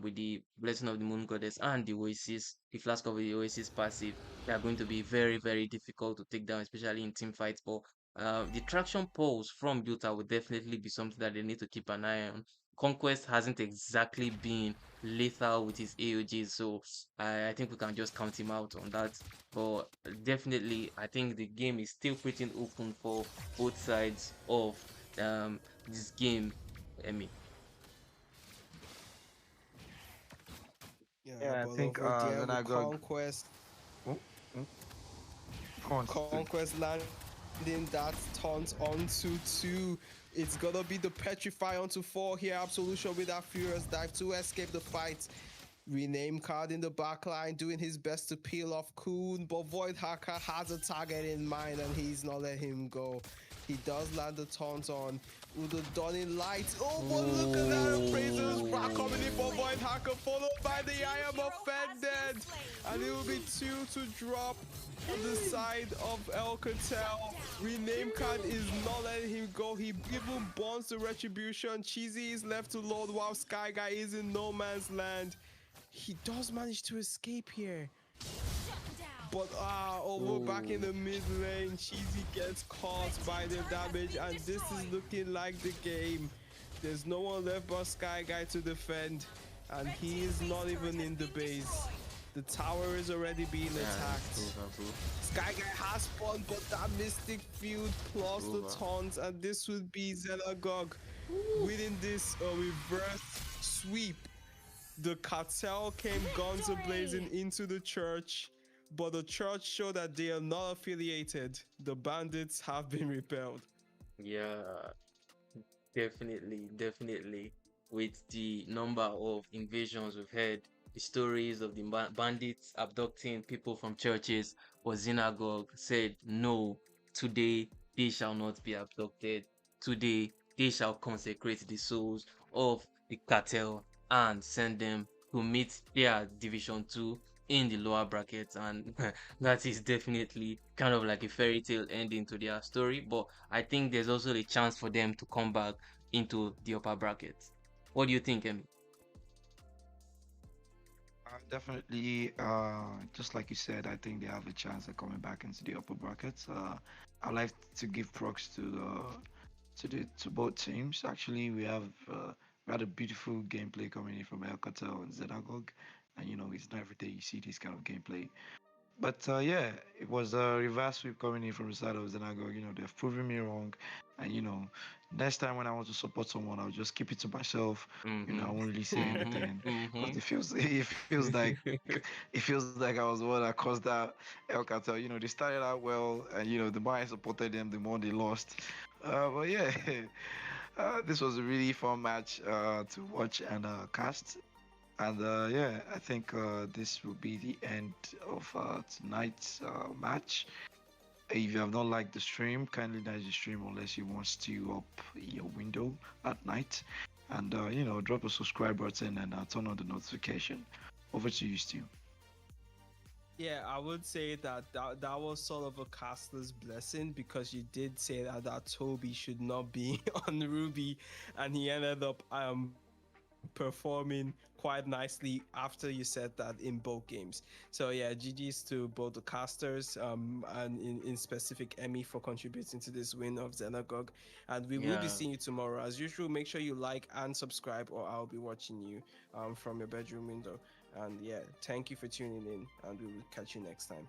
with the Blessing of the Moon Goddess and the Oasis, the Flask of the Oasis passive, they are going to be very, very difficult to take down, especially in team fights. But the traction pulse from Buta will definitely be something that they need to keep an eye on. Conquest hasn't exactly been lethal with his AOGs, so I think we can just count him out on that. But definitely, I think the game is still pretty open for both sides of this game. I mean, Yeah, Yeah, I but think over there then with I go. Conquest, Oh, oh, go on, Stu. Conquest landing that taunts onto 2. It's gonna be the Petrify onto 4 here. Absolution with that Furious Dive to escape the fight. Rename card in the backline, doing his best to peel off Kuhn, but Void Hacker has a target in mind and he's not letting him go. He does land the taunt on with the Dawning Light. Oh, but look at that Appraiser's Rock coming in for Void Hacker, followed by the I Am Offended. And it will be 2 to drop on the side of El Cartel. Rename card is not letting him go. He even burns the Retribution. Cheesy is left to load while Sky Guy is in no man's land. He does manage to escape here. But over back in the mid lane, Cheesy gets caught by the damage, and this is looking like the game. There's no one left but Sky Guy to defend, and he is not even in the base. The tower is already being attacked. Sky Guy has spawned, but that Mystic Field plus the taunts, and this would be Xenagogue winning this reverse sweep. The Cartel came guns blazing into the church, but the church showed that they are not affiliated. The bandits have been repelled. yeah, definitely, definitely. With the number of invasions we've heard, the stories of the bandits abducting people from churches, but Xenagogue said, no, today they shall not be abducted. Today they shall consecrate the souls of the cartel and send them to meet their Division 2 in the lower brackets. And that is definitely kind of like a fairy tale ending to their story. But I think there's also a chance for them to come back into the upper brackets. What do you think, Emmy? Definitely, just like you said, I think they have a chance of coming back into the upper brackets. I'd like to give props to to both teams. Actually, we had a beautiful gameplay coming in from El Cartel and Xenagogue, and it's not every day you see this kind of gameplay. But yeah, it was a reverse sweep coming in from the side of Xenagogue. They've proven me wrong. And next time when I want to support someone, I'll just keep it to myself. I Mm-hmm. won't really say anything because Mm-hmm. it feels like I was the one that caused that El Cartel. They started out well, and the more I supported them, the more they lost. But yeah, this was a really fun match to watch and cast. And yeah, I think this will be the end of tonight's match. If you have not liked the stream, kindly like the stream unless you want to up your window at night. And drop a subscribe button and turn on the notification. Over to you, Stu. Yeah, I would say that was sort of a caster's blessing, because you did say that Toby should not be on Ruby, and he ended up performing quite nicely after you said that in both games. So yeah, GG's to both the casters, and in specific Emmy for contributing to this win of Xenagogue. And we will be Yeah. seeing you tomorrow. As usual, make sure you like and subscribe, or I'll be watching you from your bedroom window. And yeah, thank you for tuning in, and we will catch you next time.